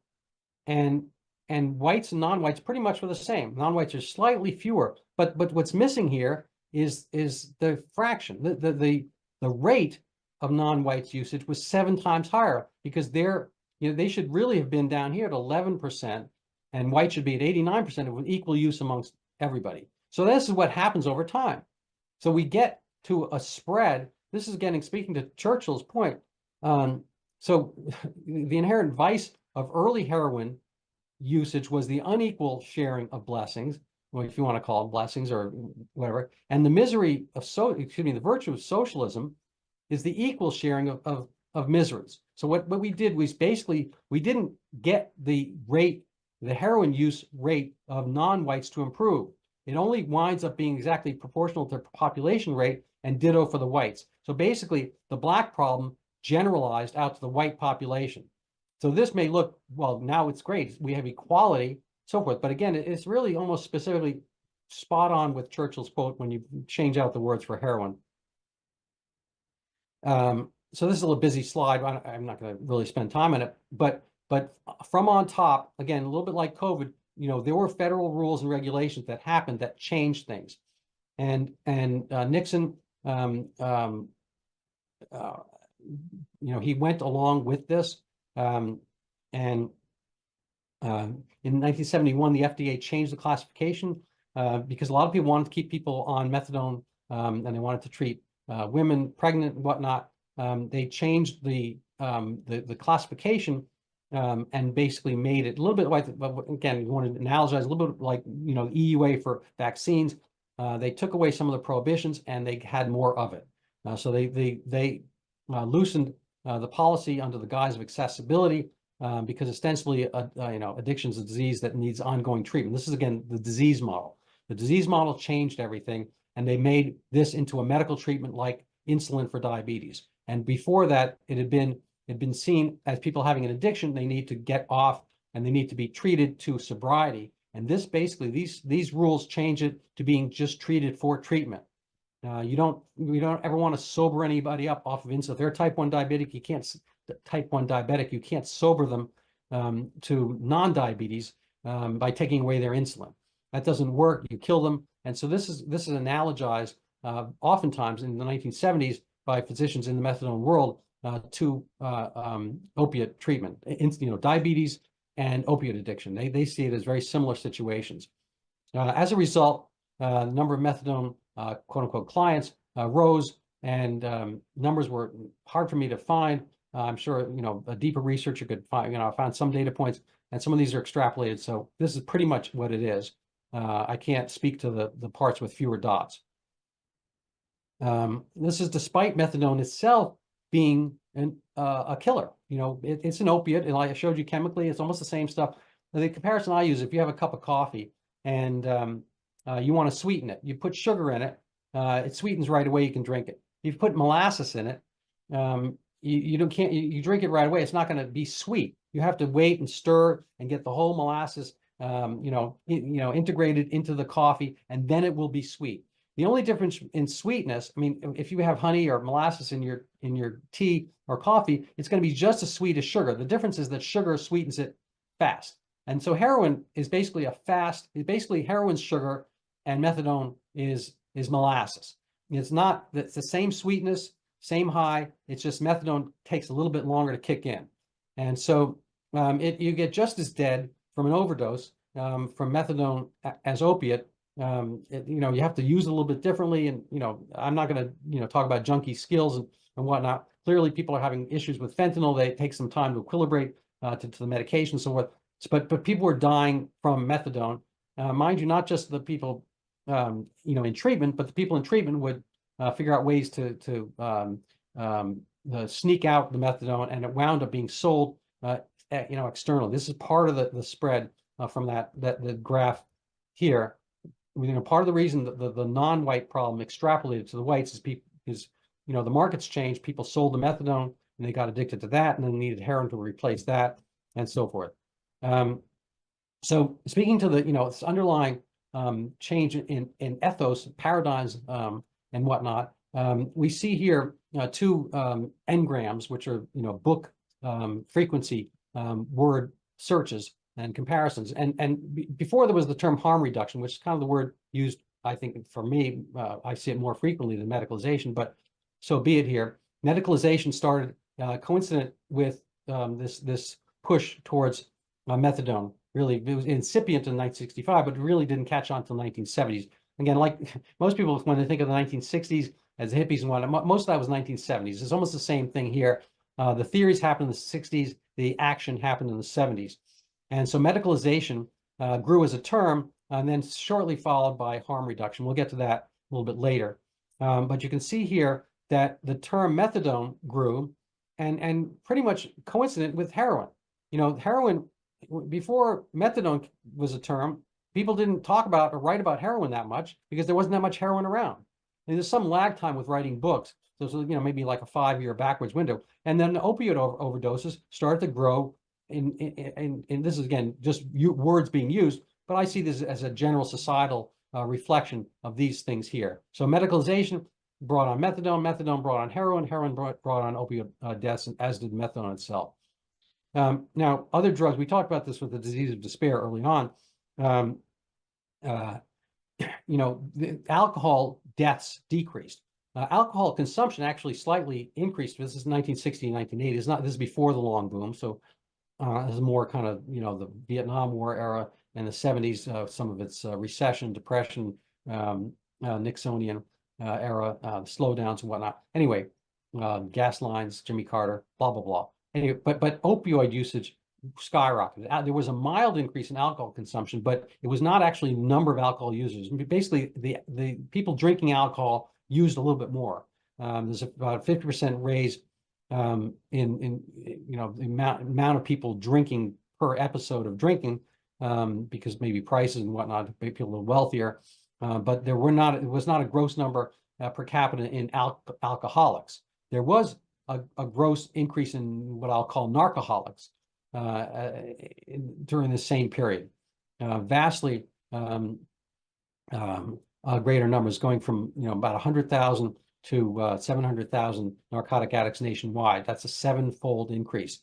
and whites and non-whites pretty much were the same. Non-whites are slightly fewer, but what's missing here is the fraction. The rate of non-whites usage was 7 times higher because they should really have been down here at 11%, and white should be at 89% with equal use amongst everybody. So this is what happens over time. So we get to a spread. This is speaking to Churchill's point. So the inherent vice of early heroin usage was the unequal sharing of blessings, well, if you want to call them blessings or whatever, and the misery of the virtue of socialism is the equal sharing of miseries. So what we did was basically we didn't get the heroin use rate of non-whites to improve. It only winds up being exactly proportional to the population rate, and ditto for the whites. So basically, the black problem generalized out to the white population. So this may look, well, now it's great. We have equality, so forth. But again, it's really almost specifically spot on with Churchill's quote when you change out the words for heroin. So this is a little busy slide. I'm not going to really spend time on it. But from on top, again, a little bit like COVID, there were federal rules and regulations that happened that changed things. And Nixon, he went along with this. In 1971, the FDA changed the classification because a lot of people wanted to keep people on methadone, and they wanted to treat women pregnant and whatnot. They changed the classification and basically made it a little bit like, again, you want to analogize a little bit like, EUA for vaccines. They took away some of the prohibitions and they had more of it. So they loosened the policy under the guise of accessibility because ostensibly, addiction is a disease that needs ongoing treatment. This is, again, the disease model. The disease model changed everything, and they made this into a medical treatment like insulin for diabetes. And before that, it had been seen as people having an addiction, they need to get off and they need to be treated to sobriety. And this basically, these rules change it to being just treated for treatment. We don't ever want to sober anybody up off of insulin. If they're type 1 diabetic, you can't sober them to non-diabetes by taking away their insulin. That doesn't work. You kill them. And so this is analogized oftentimes in the 1970s by physicians in the methadone world to opiate treatment, diabetes and opiate addiction. They see it as very similar situations. As a result, the number of methadone quote unquote clients rose, and numbers were hard for me to find. I'm sure a deeper researcher could find. I found some data points, and some of these are extrapolated. So this is pretty much what it is. I can't speak to the parts with fewer dots. This is despite methadone itself being a killer. It's an opiate, and like I showed you chemically, it's almost the same stuff. The comparison I use, if you have a cup of coffee and you want to sweeten it. You put sugar in it, it sweetens right away. You can drink it. If you put molasses in it, you drink it right away. It's not going to be sweet. You have to wait and stir and get the whole molasses, integrated into the coffee, and then it will be sweet. The only difference in sweetness, I mean, if you have honey or molasses in your tea or coffee, it's going to be just as sweet as sugar. The difference is that sugar sweetens it fast. And so heroin is basically heroin's sugar, and methadone is molasses. It's the same sweetness, same high. It's just methadone takes a little bit longer to kick in. And so you get just as dead from an overdose from methadone as opiate. You have to use it a little bit differently. And, I'm not going to, talk about junkie skills and whatnot. Clearly, people are having issues with fentanyl. They take some time to equilibrate to the medication and so forth. But people are dying from methadone. Mind you, not just the people, in treatment, but the people in treatment would figure out ways to sneak out the methadone, and it wound up being sold, externally. This is part of the spread from the graph here. Part of the reason that the non-white problem extrapolated to the whites is the markets changed. People sold the methadone and they got addicted to that, and then needed heroin to replace that, and so forth. So speaking to this underlying change in ethos, paradigms, and whatnot, we see here two engrams, which are book frequency word searches and comparisons. And before there was the term harm reduction, which is kind of the word used, I think, for me, I see it more frequently than medicalization, but so be it here. Medicalization started coincident with this push towards methadone. Really, it was incipient in 1965, but it really didn't catch on until 1970s. Again, like most people, when they think of the 1960s as the hippies and whatnot, most of that was 1970s. It's almost the same thing here. The theories happened in the 60s. The action happened in the 70s. And so medicalization grew as a term, and then shortly followed by harm reduction. We'll get to that a little bit later. But you can see here that the term methadone grew, and pretty much coincident with heroin. Heroin, before methadone was a term, people didn't talk about or write about heroin that much because there wasn't that much heroin around. And there's some lag time with writing books. So maybe like a 5-year backwards window. And then the opioid overdoses started to grow in this is, again, just words being used, but I see this as a general societal reflection of these things here. So medicalization brought on methadone, methadone brought on heroin, heroin brought on opioid deaths, as did methadone itself. Now, other drugs, we talked about this with the disease of despair early on. The alcohol deaths decreased. Alcohol consumption actually slightly increased. This is 1960 and 1980. This is before the long boom. So this is more kind of, the Vietnam War era and the 70s, some of its recession, depression, Nixonian era, slowdowns and whatnot. Anyway, gas lines, Jimmy Carter, blah, blah, blah. Anyway, but opioid usage skyrocketed. There was a mild increase in alcohol consumption, but it was not actually the number of alcohol users. Basically, the people drinking alcohol used a little bit more. There's about a 50% raise in the amount of people drinking per episode of drinking, because maybe prices and whatnot, people are wealthier. But it was not a gross number per capita in alcoholics. There was a gross increase in what I'll call narcoholics during the same period. Vastly greater numbers, going from about 100,000 to 700,000 narcotic addicts nationwide. That's a 7-fold increase,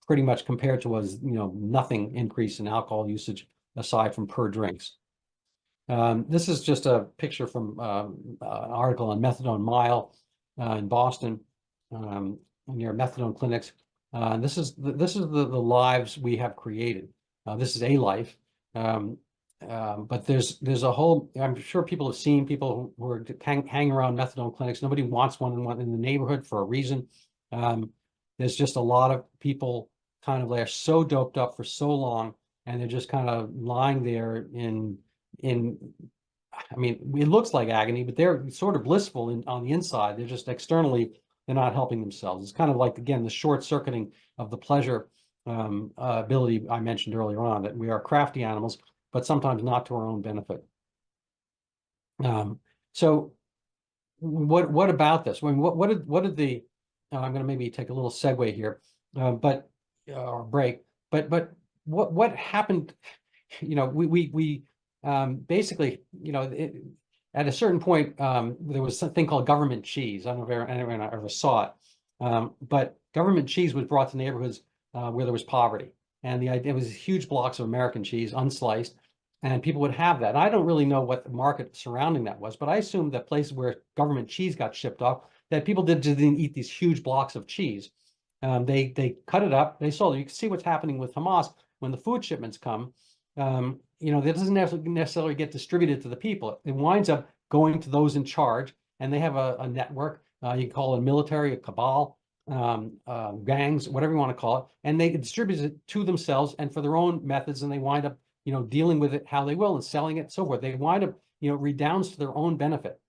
pretty much compared to was nothing increase in alcohol usage aside from per drinks. This is just a picture from an article on methadone mile in Boston, near methadone clinics. This is the lives we have created. This is a life. But there's a whole, I'm sure people have seen people who are hanging around methadone clinics. Nobody wants one in the neighborhood for a reason. There's just a lot of people kind of, they're so doped up for so long, and they're just kind of lying there I mean, it looks like agony, but they're sort of blissful on the inside. They're just externally, they're not helping themselves. It's kind of like, again, the short circuiting of the pleasure ability I mentioned earlier on, that we are crafty animals, but sometimes not to our own benefit. So what about this? I mean, what did the I'm going to maybe take a little segue here, or break. But what happened? You know, we basically, you know, at a certain point, there was something called government cheese. I don't know if anyone ever saw it, but government cheese was brought to neighborhoods where there was poverty, and the idea was huge blocks of American cheese, unsliced, and people would have that. And I don't really know what the market surrounding that was, but I assumed that places where government cheese got shipped off, that people didn't eat these huge blocks of cheese. They cut it up. They sold it. You can see what's happening with Hamas when the food shipments come. You know, that doesn't necessarily get distributed to the people. It winds up going to those in charge, and they have a network. You can call it a military, a cabal, gangs, whatever you want to call it, and they distribute it to themselves and for their own methods, and they wind up, you know, dealing with it how they will and selling it and so forth. They wind up, you know, redounds to their own benefit.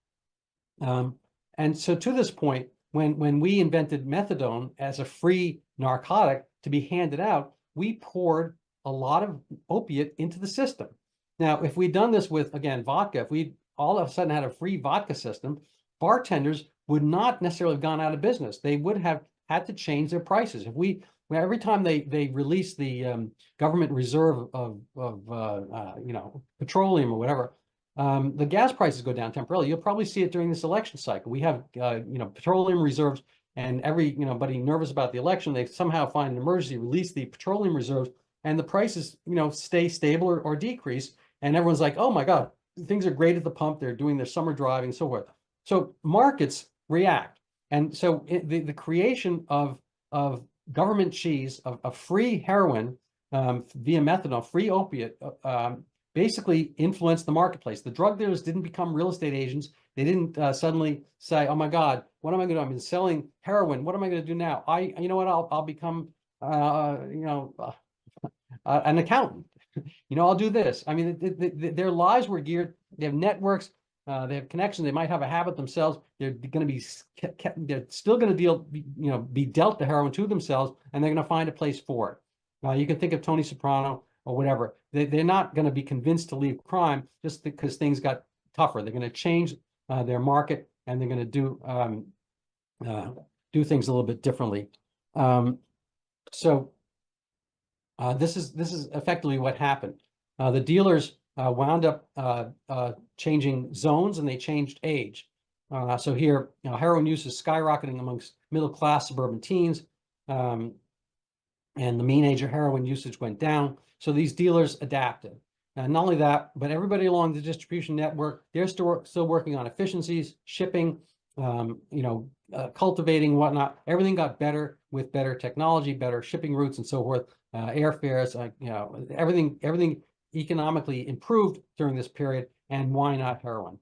And so to this point, when we invented methadone as a free narcotic to be handed out, we poured a lot of opiate into the system. Now, if we'd done this with, again, vodka, if we all of a sudden had a free vodka system, bartenders would not necessarily have gone out of business. They would have had to change their prices. If every time they release the government reserve of you know, petroleum or whatever, the gas prices go down temporarily. You'll probably see it during this election cycle. We have you know, petroleum reserves, and everybody nervous about the election, they somehow find an emergency, release the petroleum reserves, and the prices, you know, stay stable or decrease. And everyone's like, oh my God, things are great at the pump. They're doing their summer driving, so forth. So markets react. And so the creation of government cheese, of free heroin via methadone, free opiate, basically influenced the marketplace. The drug dealers didn't become real estate agents. They didn't suddenly say, oh my God, what am I going to do? I've been selling heroin. What am I going to do now? You know what? I'll become, you know, an accountant. You know, I'll do this. I mean, their lives were geared. They have networks. They have connections. They might have a habit themselves. They're going to be they're still going to be dealt the heroin to themselves, and they're going to find a place for it. You can think of Tony Soprano or whatever. They're not going to be convinced to leave crime just because things got tougher. They're going to change their market, and they're going to do things a little bit differently. So this is effectively what happened. The dealers wound up changing zones, and they changed age. So here, heroin use is skyrocketing amongst middle-class suburban teens, and the mean age of heroin usage went down. So these dealers adapted. And not only that, but everybody along the distribution network, they're still working on efficiencies, shipping, cultivating, whatnot. Everything got better with better technology, better shipping routes, and so forth. Airfares, everything economically improved during this period, and why not heroin?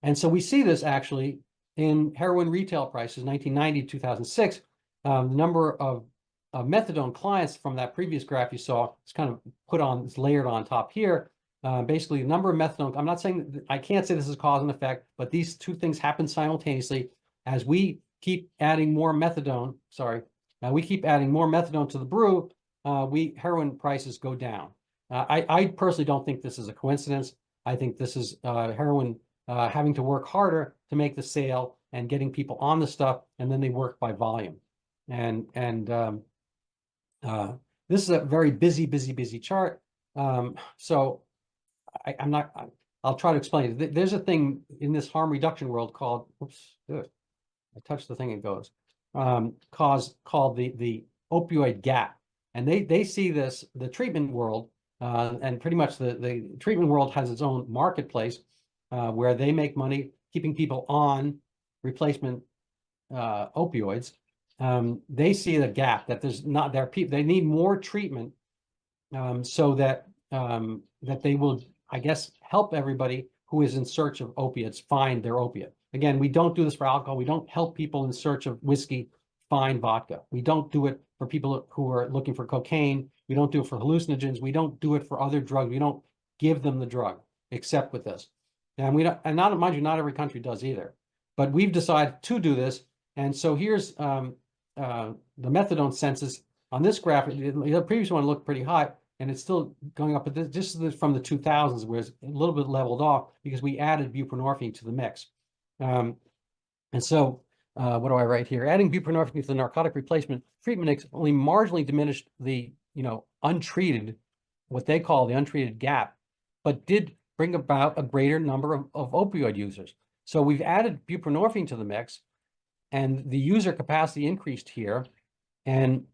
And so we see this actually in heroin retail prices, 1990 to 2006. The number of methadone clients from that previous graph you saw is kind of it's layered on top here. Basically, the number of methadone, I'm not saying, I can't say this is cause and effect, but these two things happen simultaneously. As we keep adding more methadone, we keep adding more methadone to the brew, heroin prices go down. I personally don't think this is a coincidence. I think this is heroin having to work harder to make the sale and getting people on the stuff, and then they work by volume. And this is a very busy chart. So I'll try to explain it. There's a thing in this harm reduction world called, I touched the thing, it goes, called the opioid gap. And they see this, the treatment world, and pretty much the treatment world has its own marketplace where they make money keeping people on replacement opioids. They see the gap that there's not there. They need more treatment so that that they will, I guess, help everybody who is in search of opiates find their opiate. Again, we don't do this for alcohol. We don't help people in search of whiskey find vodka. We don't do it for people who are looking for cocaine. We don't do it for hallucinogens. We don't do it for other drugs. We don't give them the drug, except with this. And we don't, and not, mind you, not every country does either. But we've decided to do this. And so here's the methadone census on this graph. The previous one looked pretty high. and it's still going up, but this is from the 2000s, where it's a little bit leveled off because we added buprenorphine to the mix. And so what do I write here? Adding buprenorphine to the narcotic replacement treatment mix only marginally diminished the, untreated, what they call the untreated gap, but did bring about a greater number of opioid users. So we've added buprenorphine to the mix, and the user capacity increased here. And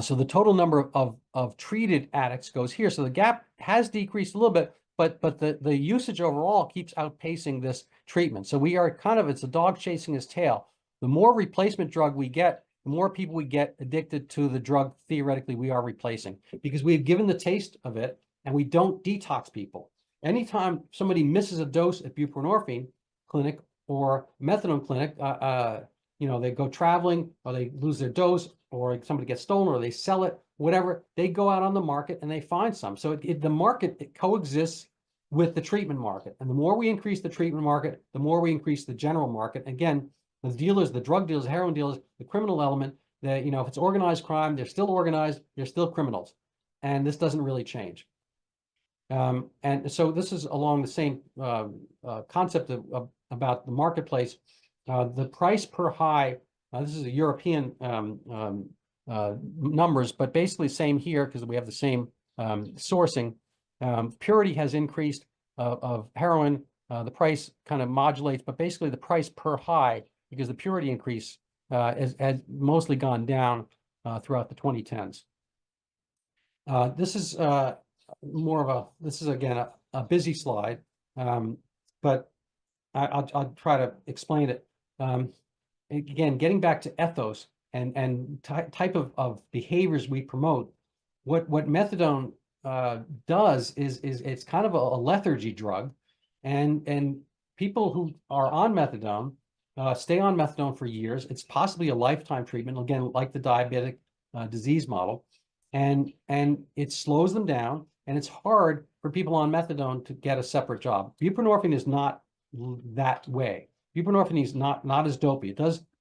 so the total number of treated addicts goes here. So the gap has decreased a little bit, but the usage overall keeps outpacing this treatment. So we are it's a dog chasing his tail. The more replacement drug we get, the more people we get addicted to the drug theoretically we are replacing, because we've given the taste of it and we don't detox people. Anytime somebody misses a dose at buprenorphine clinic or methadone clinic, they go traveling, or they lose their dose, or somebody gets stolen, or they sell it, whatever, they go out on the market and they find some. So the market coexists with the treatment market. And the more we increase the treatment market, the more we increase the general market. Again, the dealers, the drug dealers, heroin dealers, the criminal element, if it's organized crime, they're still organized, they're still criminals. And this doesn't really change. And so this is along the same concept about the marketplace. The price per high, this is a European numbers, but basically same here because we have the same sourcing. Purity has increased of heroin. The price kind of modulates, but basically the price per high, because the purity increase has mostly gone down throughout the 2010s. This is this is again a busy slide, but I'll try to explain it. Again, getting back to ethos and type of behaviors we promote, what methadone does is it's kind of a lethargy drug, and people who are on methadone stay on methadone for years. It's possibly a lifetime treatment, again, like the diabetic disease model, and it slows them down, and it's hard for people on methadone to get a separate job. Buprenorphine is not that way. Buprenorphine is not as dopey.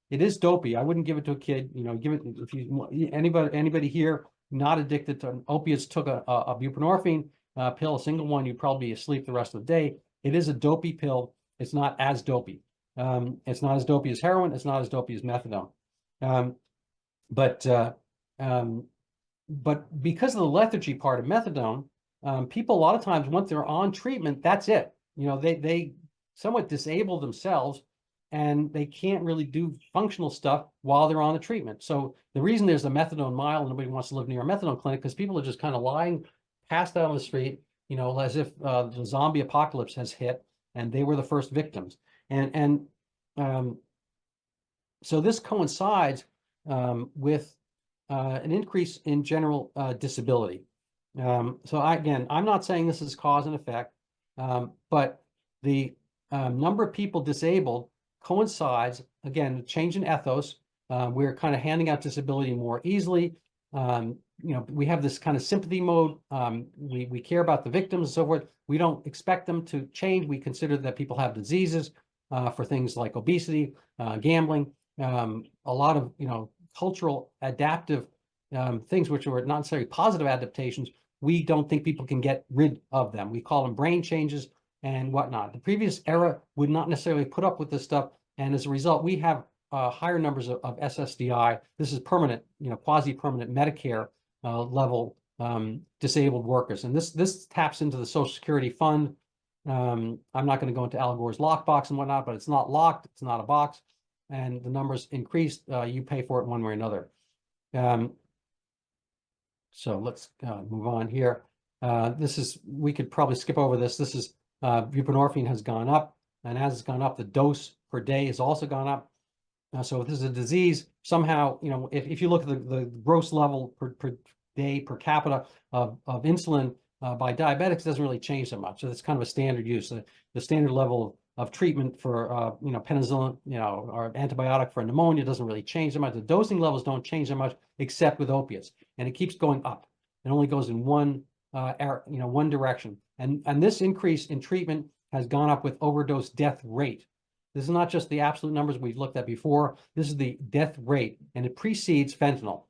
It is dopey. I wouldn't give it to a kid. Give it if anybody here not addicted to opiates took a buprenorphine pill, a single one, you'd probably be asleep the rest of the day. It is a dopey pill. It's not as dopey. It's not as dopey as heroin. It's not as dopey as methadone. But because of the lethargy part of methadone, people a lot of times, once they're on treatment, that's it. They somewhat disable themselves, and they can't really do functional stuff while they're on the treatment. So the reason there's a methadone mile and nobody wants to live near a methadone clinic, because people are just kind of lying passed out on the street, as if the zombie apocalypse has hit and they were the first victims. And so this coincides with an increase in general disability. So I'm not saying this is cause and effect, but the number of people disabled coincides, again, change in ethos. We're kind of handing out disability more easily. We have this kind of sympathy mode. We care about the victims and so forth. We don't expect them to change. We consider that people have diseases for things like obesity, gambling, a lot of cultural adaptive things which are not necessarily positive adaptations. We don't think people can get rid of them. We call them brain changes and whatnot. The previous era would not necessarily put up with this stuff, and as a result, we have higher numbers of SSDI. This is permanent, quasi-permanent Medicare level disabled workers, and this taps into the Social Security fund. I'm not going to go into Al Gore's lockbox and whatnot, but it's not locked. It's not a box, and the numbers increased. You pay for it one way or another. So let's move on here. We could probably skip over this. This is buprenorphine has gone up, and as it's gone up, the dose per day has also gone up. So if this is a disease, somehow, if you look at the gross level per day per capita of insulin by diabetics, it doesn't really change that much. So it's kind of a standard use. The standard level of treatment for penicillin, or antibiotic for pneumonia doesn't really change that much. The dosing levels don't change that much, except with opiates, and it keeps going up. It only goes in one direction. And this increase in treatment has gone up with overdose death rate. This is not just the absolute numbers we've looked at before. This is the death rate, and it precedes fentanyl.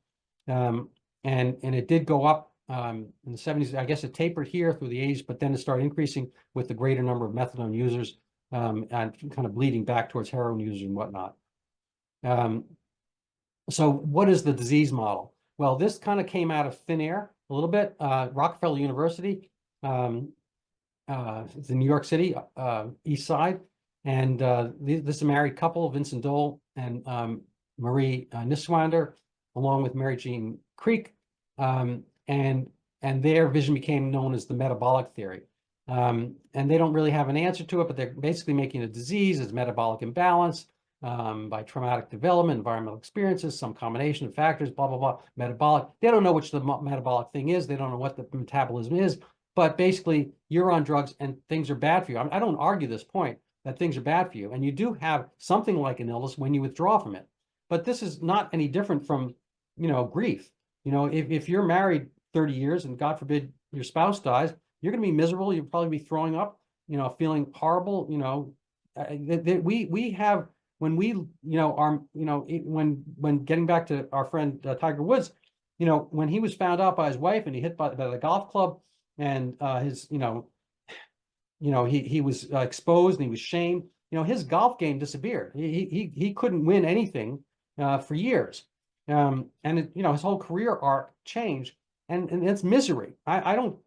And it did go up in the 70s. I guess it tapered here through the 80s, but then it started increasing with the greater number of methadone users, and kind of bleeding back towards heroin users and whatnot. So what is the disease model? Well, this kind of came out of thin air a little bit. Rockefeller University, it's in New York City, East Side. And this is a married couple, Vincent Dole and Marie Niswander, along with Mary Jean Creek. And their vision became known as the metabolic theory. And they don't really have an answer to it, but they're basically making a disease as metabolic imbalance by traumatic development, environmental experiences, some combination of factors, blah, blah, blah, metabolic. They don't know which the metabolic thing is. They don't know what the metabolism is. But basically, you're on drugs and things are bad for you. I don't argue this point that things are bad for you. And you do have something like an illness when you withdraw from it. But this is not any different from, grief. If you're married 30 years and God forbid your spouse dies, you're going to be miserable. You'll probably be throwing up, feeling horrible. We have, when we, when getting back to our friend Tiger Woods, when he was found out by his wife and he hit by the golf club, and he was exposed and he was shamed. His golf game disappeared. He couldn't win anything for years, and his whole career arc changed. And it's misery. I don't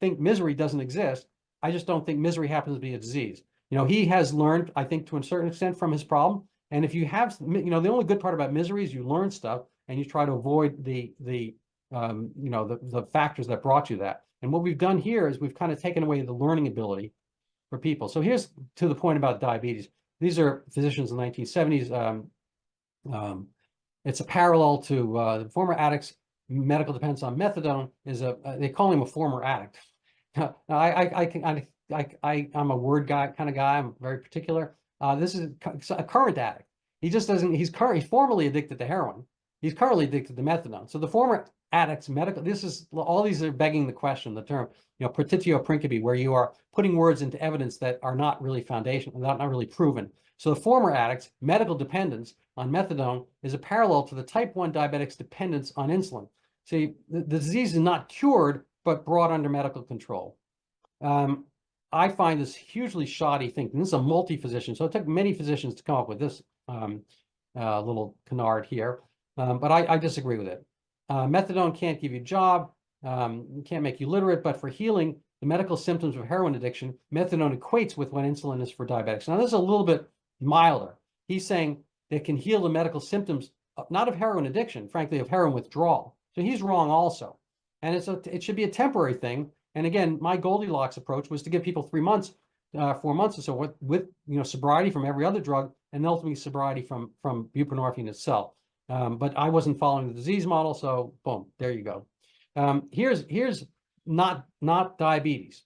think misery doesn't exist. I just don't think misery happens to be a disease. He has learned, I think, to a certain extent from his problem. And if you have, the only good part about misery is you learn stuff and you try to avoid the factors that brought you that. And what we've done here is we've kind of taken away the learning ability for people. So here's to the point about diabetes. These are physicians in the 1970s. It's a parallel to the former addicts. Medical dependence on methadone is they call him a former addict. Now, I'm a word guy kind of guy. I'm very particular. This is a current addict. He just doesn't. He's formerly addicted to heroin. He's currently addicted to methadone. So the former addicts, medical. All these are begging the question. The term, partitio principi, where you are putting words into evidence that are not really foundational, not really proven. So the former addicts, medical dependence on methadone is a parallel to the type 1 diabetic's dependence on insulin. See, the disease is not cured, but brought under medical control. I find this hugely shoddy thinking. This is a multi-physician, so it took many physicians to come up with this little canard here, but I disagree with it. Methadone can't give you a job, can't make you literate, but for healing the medical symptoms of heroin addiction, methadone equates with what insulin is for diabetics. Now, this is a little bit milder. He's saying they can heal the medical symptoms, not of heroin addiction, frankly, of heroin withdrawal. So he's wrong also. And it should be a temporary thing. And again, my Goldilocks approach was to give people 3 months, 4 months or so with sobriety from every other drug, and ultimately sobriety from buprenorphine itself. But I wasn't following the disease model, so boom, there you go. Here's not diabetes.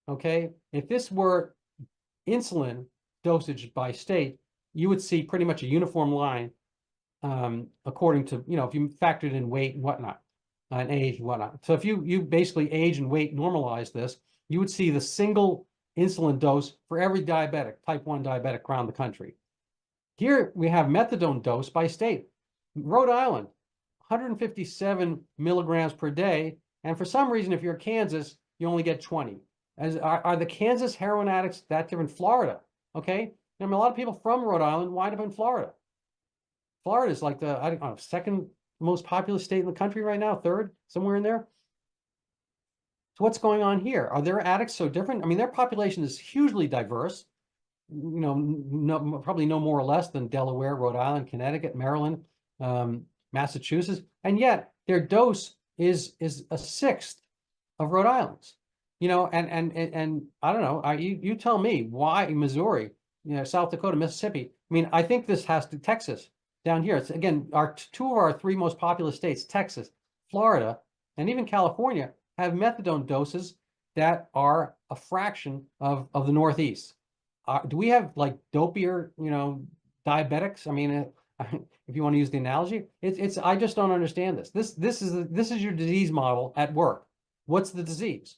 Okay, if this were insulin dosage by state, you would see pretty much a uniform line, according to if you factored in weight and whatnot. And age and whatnot. So if you basically age and weight normalize this, you would see the single insulin dose for every diabetic, type 1 diabetic around the country. Here we have methadone dose by state. Rhode Island, 157 milligrams per day. And for some reason, if you're Kansas, you only get 20. Are the Kansas heroin addicts that different? Florida, okay? I mean, a lot of people from Rhode Island wind up in Florida. Florida is like the, I don't know, second most populous state in the country right now, third, somewhere in there. So what's going on here? Are their addicts so different? I mean, their population is hugely diverse, probably no more or less than Delaware, Rhode Island, Connecticut, Maryland, Massachusetts, and yet their dose is a sixth of Rhode Island's. And I don't know, you tell me why Missouri, South Dakota, Mississippi. I mean, I think this has to Texas. Down here, it's again, two of our 3 most populous states, Texas, Florida, and even California, have methadone doses that are a fraction of the Northeast. Do we have like dopier, diabetics? I mean, if you want to use the analogy, it's I just don't understand this. This is your disease model at work. What's the disease?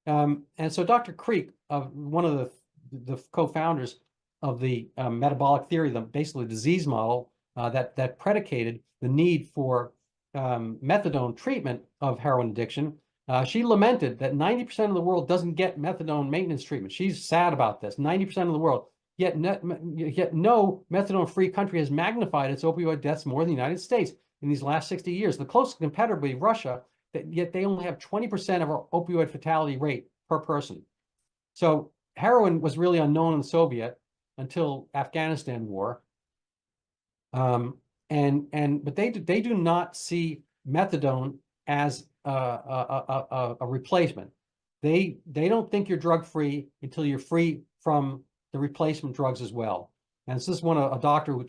And so Dr. Creek, one of the co-founders of the metabolic theory, basically the disease model that predicated the need for methadone treatment of heroin addiction, she lamented that 90% of the world doesn't get methadone maintenance treatment. She's sad about this. 90% of the world. Yet no methadone-free country has magnified its opioid deaths more than the United States in these last 60 years. The closest competitor would be Russia, yet they only have 20% of our opioid fatality rate per person. So heroin was really unknown in the Soviet until Afghanistan war. But they do not see methadone as a replacement. They don't think you're drug free until you're free from the replacement drugs as well. And this is a doctor who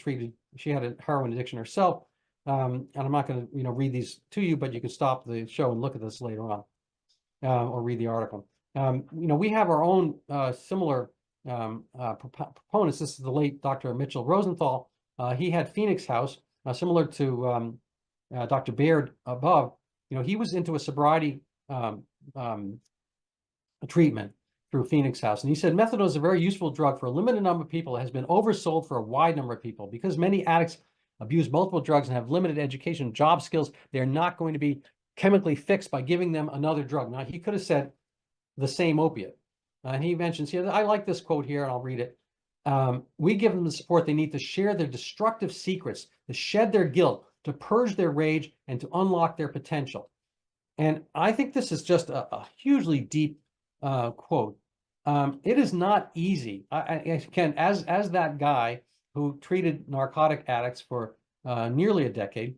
she had a heroin addiction herself. And I'm not going to read these to you, but you can stop the show and look at this later on, or read the article. We have our own similar proponents. This is the late Dr. Mitchell Rosenthal. He had Phoenix House, similar to Dr. Baird above. He was into a sobriety treatment through Phoenix House. And he said, methadone is a very useful drug for a limited number of people. It has been oversold for a wide number of people. Because many addicts abuse multiple drugs and have limited education and job skills, they're not going to be chemically fixed by giving them another drug. Now, he could have said the same opiate. And he mentions here, I like this quote here, and I'll read it. We give them the support they need to share their destructive secrets, to shed their guilt, to purge their rage, and to unlock their potential. And I think this is just a hugely deep quote. It is not easy. As that guy who treated narcotic addicts for nearly a decade,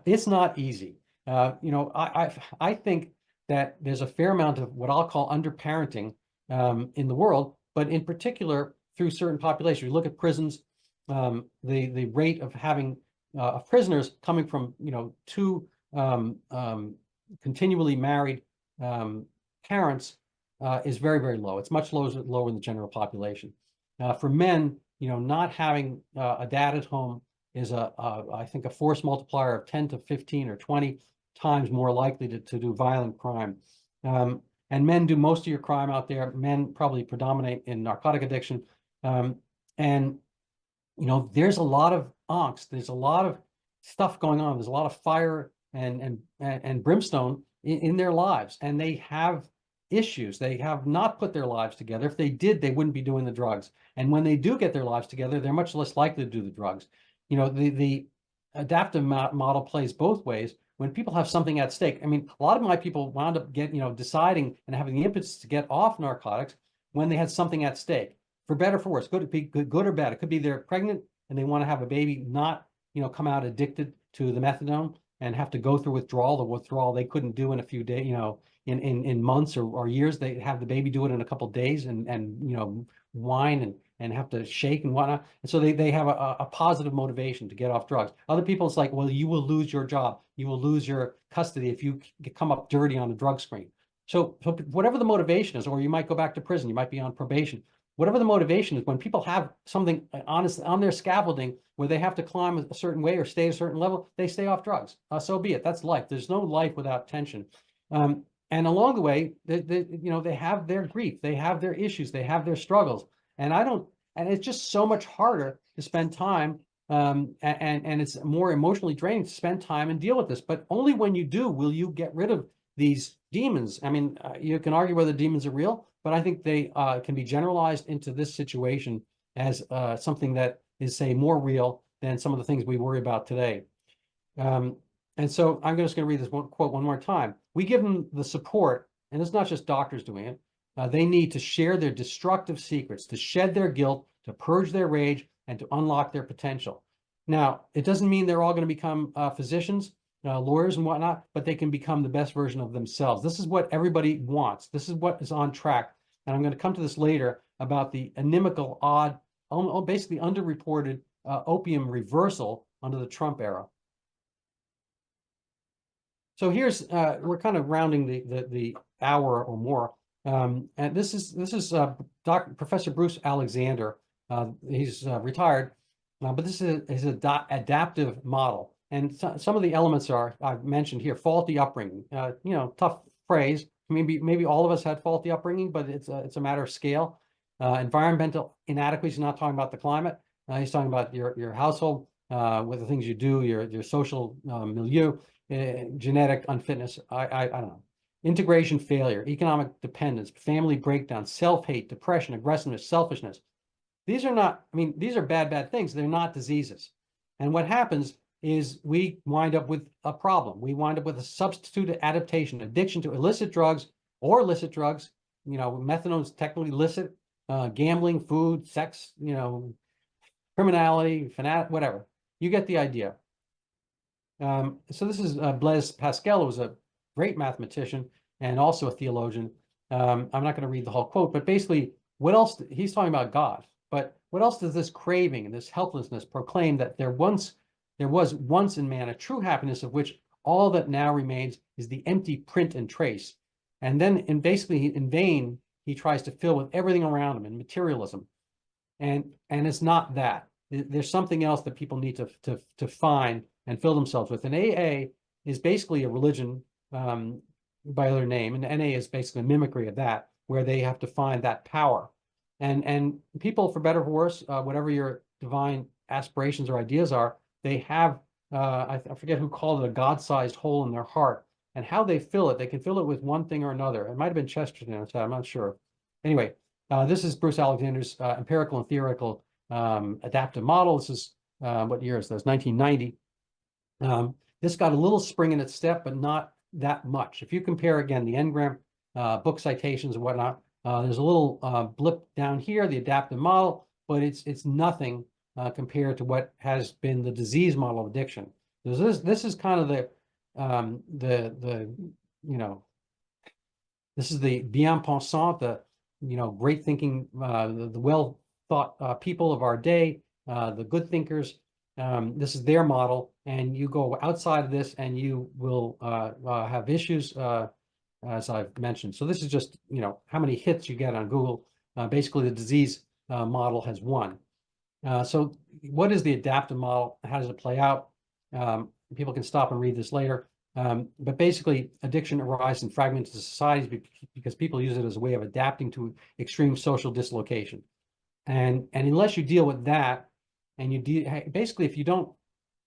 it's not easy. I think that there's a fair amount of what I'll call underparenting in the world, but in particular through certain populations. We look at prisons, the rate of having prisoners coming from two continually married parents is very, very low. It's much lower in the general population. For men, not having a dad at home is I think a force multiplier of 10 to 15 or 20 times more likely to do violent crime. And men do most of your crime out there. Men probably predominate in narcotic addiction. And there's a lot of angst. There's a lot of stuff going on. There's a lot of fire and brimstone in their lives, and they have issues. They have not put their lives together. If they did, they wouldn't be doing the drugs. And when they do get their lives together, they're much less likely to do the drugs. The adaptive model plays both ways. When people have something at stake, a lot of my people wound up deciding and having the impetus to get off narcotics when they had something at stake, for better or for worse. Could it be good or bad? It could be they're pregnant and they want to have a baby, not come out addicted to the methadone and have to go through withdrawal. The withdrawal they couldn't do in a few days, in months or years. They have the baby do it in a couple of days and whine and have to shake and whatnot. And so they have a positive motivation to get off drugs. Other people, it's like, well, you will lose your job. You will lose your custody if you come up dirty on a drug screen. So whatever the motivation is, or you might go back to prison, you might be on probation. Whatever the motivation is, when people have something honest on their scaffolding where they have to climb a certain way or stay at a certain level, they stay off drugs. So be it. That's life. There's no life without tension. And along the way, they have their grief, they have their issues, they have their struggles. And it's just so much harder to spend time, and it's more emotionally draining to spend time and deal with this. But only when you do will you get rid of these demons. You can argue whether demons are real, but I think they can be generalized into this situation as something that is, say, more real than some of the things we worry about today. And so I'm just going to read this quote one more time. We give them the support, and it's not just doctors doing it. They need to share their destructive secrets, to shed their guilt, to purge their rage, and to unlock their potential. Now, it doesn't mean they're all going to become physicians, lawyers and whatnot, but they can become the best version of themselves. This is what everybody wants. This is what is on track. And I'm going to come to this later about the inimical, odd, basically underreported opium reversal under the Trump era. So here's, we're kind of rounding the hour or more. And this is Professor Bruce Alexander. He's retired, but this is an adaptive model. And some of the elements I've mentioned here: faulty upbringing. Tough phrase. Maybe all of us had faulty upbringing, but it's a matter of scale. Environmental inadequacy. He's not talking about the climate. He's talking about your household. with the things you do, your social milieu, genetic unfitness, I don't know, integration failure, economic dependence, family breakdown, self-hate, depression, aggressiveness, selfishness. These are not, I mean, these are bad things. They're not diseases. And what happens is we wind up with a problem. We wind up with a substitute adaptation, addiction to illicit drugs or illicit drugs. You know, methadone is technically illicit, gambling, food, sex, you know, criminality, whatever. You get the idea. So this is Blaise Pascal, who was a great mathematician and also a theologian. I'm not going to read the whole quote, but basically, what else? He's talking about God, but what else does this craving and this helplessness proclaim? That there was once in man a true happiness, of which all that now remains is the empty print and trace. And then, basically, in vain, he tries to fill with everything around him in materialism, and it's not that. There's something else that people need to find and fill themselves with. And AA is basically a religion by other name, and NA is basically a mimicry of that, where they have to find that power. And people, for better or for worse, whatever your divine aspirations or ideas are, they have, I forget who called it, a God-sized hole in their heart. And how they fill it, they can fill it with one thing or another. It might have been Chesterton, I'm not sure. Anyway, this is Bruce Alexander's empirical and theoretical adaptive model. This is, what year is this? 1990. This got a little spring in its step, but not that much. If you compare, again, the Ngram book citations and whatnot, there's a little blip down here, the adaptive model, but it's nothing compared to what has been the disease model of addiction. This is kind of the you know, this is the bien pensant, the, you know, great thinking, the well thought people of our day, the good thinkers. This is their model, and you go outside of this and you will have issues, as I've mentioned. So this is just, you know, how many hits you get on Google. Basically, the disease model has won. So what is the adaptive model? How does it play out? People can stop and read this later. But basically, addiction arises in fragmented societies because people use it as a way of adapting to extreme social dislocation. And unless you deal with that, and basically, if you don't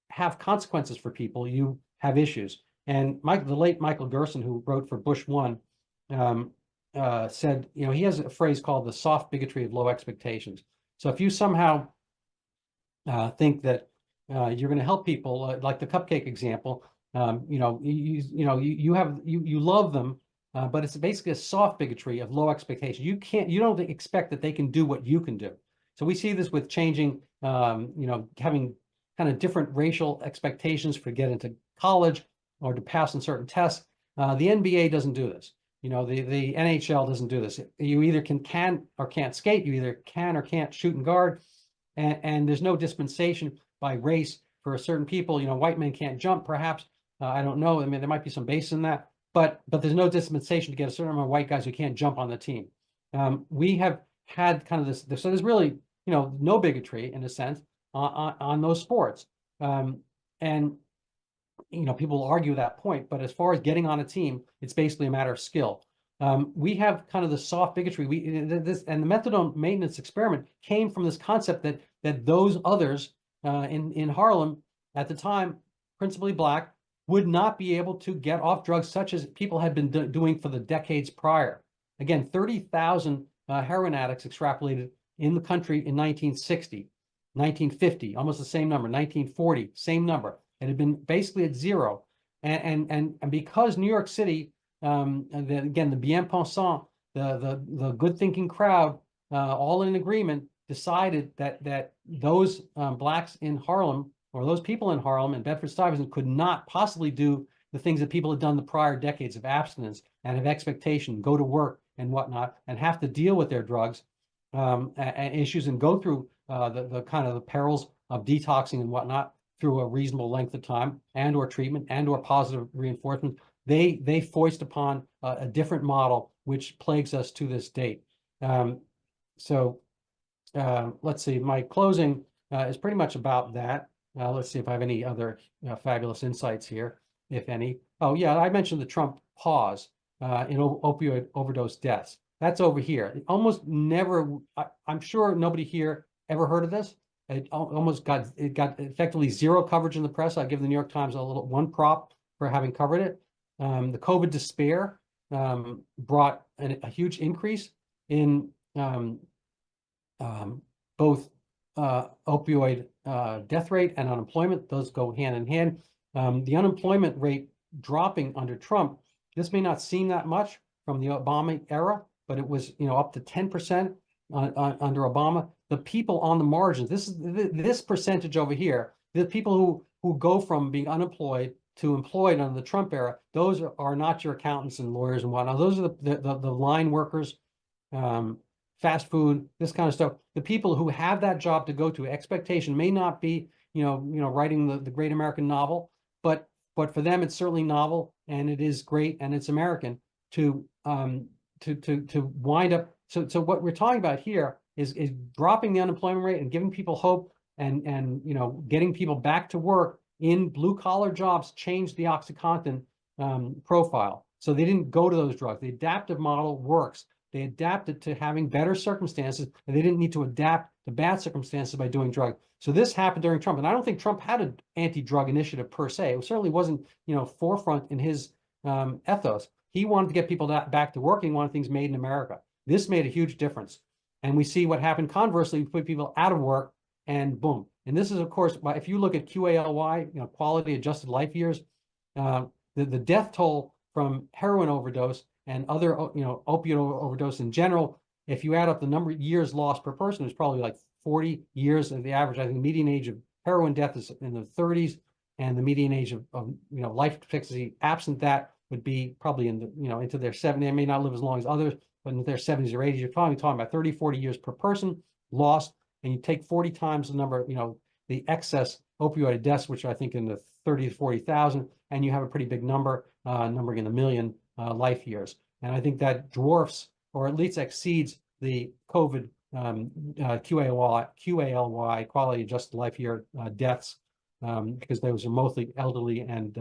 have consequences for people, you have issues. And the late Michael Gerson, who wrote for Bush 1, said, you know, he has a phrase called the soft bigotry of low expectations. So if you somehow think that you're going to help people, like the cupcake example, you know, you love them, but it's basically a soft bigotry of low expectation. You don't expect that they can do what you can do. So we see this with changing, you know, having kind of different racial expectations for get into college or to pass on certain tests. The NBA doesn't do this. You know, the NHL doesn't do this. You either can or can't skate. You either can or can't shoot and guard. And there's no dispensation by race for certain people. You know, white men can't jump, perhaps. I don't know. I mean, there might be some base in that, but there's no dispensation to get a certain amount of white guys who can't jump on the team. We have had kind of this, so there's really, you know, no bigotry in a sense on those sports. And, you know, people will argue that point, but as far as getting on a team, it's basically a matter of skill. We have kind of the soft bigotry. And the methadone maintenance experiment came from this concept that those others in Harlem at the time, principally Black, would not be able to get off drugs such as people had been doing for the decades prior. Again, 30,000 heroin addicts extrapolated in the country in 1960, 1950, almost the same number, 1940, same number. It had been basically at zero. And because New York City, again, the bien pensant, the good thinking crowd, all in agreement, decided that those Blacks in Harlem, or those people in Harlem and Bedford Stuyvesant, could not possibly do the things that people had done the prior decades of abstinence and of expectation, go to work and whatnot, and have to deal with their drugs and issues and go through the kind of the perils of detoxing and whatnot through a reasonable length of time and or treatment and or positive reinforcement. They foist upon a different model, which plagues us to this date. So let's see, my closing is pretty much about that. Let's see if I have any other fabulous insights here, if any. Oh yeah, I mentioned the Trump pause in opioid overdose deaths. That's over here. Almost never, I'm sure nobody here ever heard of this. almost got effectively zero coverage in the press. I give the New York Times one prop for having covered it. The COVID despair brought a huge increase in both opioid death rate and unemployment. Those go hand in hand. The unemployment rate dropping under Trump, this may not seem that much from the Obama era, but it was up to 10% under Obama. The people on the margins, this percentage over here, the people who go from being unemployed to employed under the Trump era, those are not your accountants and lawyers and whatnot. Those are the line workers, fast food, this kind of stuff. The people who have that job to go to, expectation may not be, writing the great American novel, but for them it's certainly novel, and it is great, and it's American to wind up. So what we're talking about here is dropping the unemployment rate and giving people hope, and getting people back to work in blue collar jobs. Changed the OxyContin profile, so they didn't go to those drugs. The adaptive model works. They adapted to having better circumstances, and they didn't need to adapt to bad circumstances by doing drugs. So this happened during Trump, and I don't think Trump had an anti-drug initiative per se. It certainly wasn't, forefront in his ethos. He wanted to get people back to work. He wanted things made in America. This made a huge difference, and we see what happened conversely. We put people out of work, and boom. And this is, of course, if you look at QALY, quality adjusted life years, the death toll from heroin overdose and other, opioid overdose in general, if you add up the number of years lost per person, it's probably like 40 years of the average. I think the median age of heroin death is in the 30s, and the median age of life expectancy absent that would be probably in the, into their 70s. They may not live as long as others, but in their 70s or 80s, you're probably talking about 30, 40 years per person lost. And you take 40 times the number, the excess opioid deaths, which I think in the 30 to 40,000, and you have a pretty big number, numbering in the million life years. And I think that dwarfs, or at least exceeds, the COVID QALY, quality adjusted life year deaths, because those are mostly elderly, and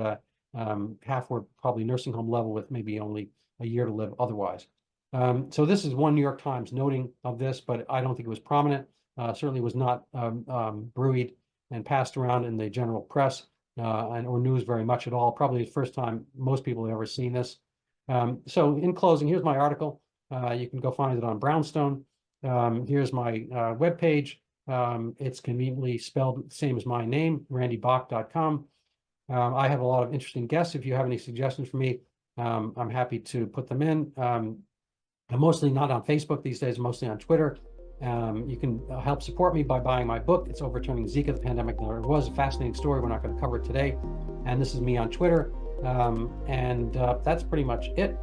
half were probably nursing home level with maybe only a year to live otherwise. So this is one New York Times noting of this, but I don't think it was prominent. Certainly was not buoyed and passed around in the general press or news very much at all. Probably the first time most people have ever seen this. So in closing, here's my article. You can go find it on Brownstone. Here's my webpage. It's conveniently spelled the same as my name, randybock.com. I have a lot of interesting guests. If you have any suggestions for me, I'm happy to put them in. I'm mostly not on Facebook these days, mostly on Twitter. You can help support me by buying my book. It's Overturning Zika, the Pandemic. There was a fascinating story. We're not going to cover it today. And this is me on Twitter. That's pretty much it.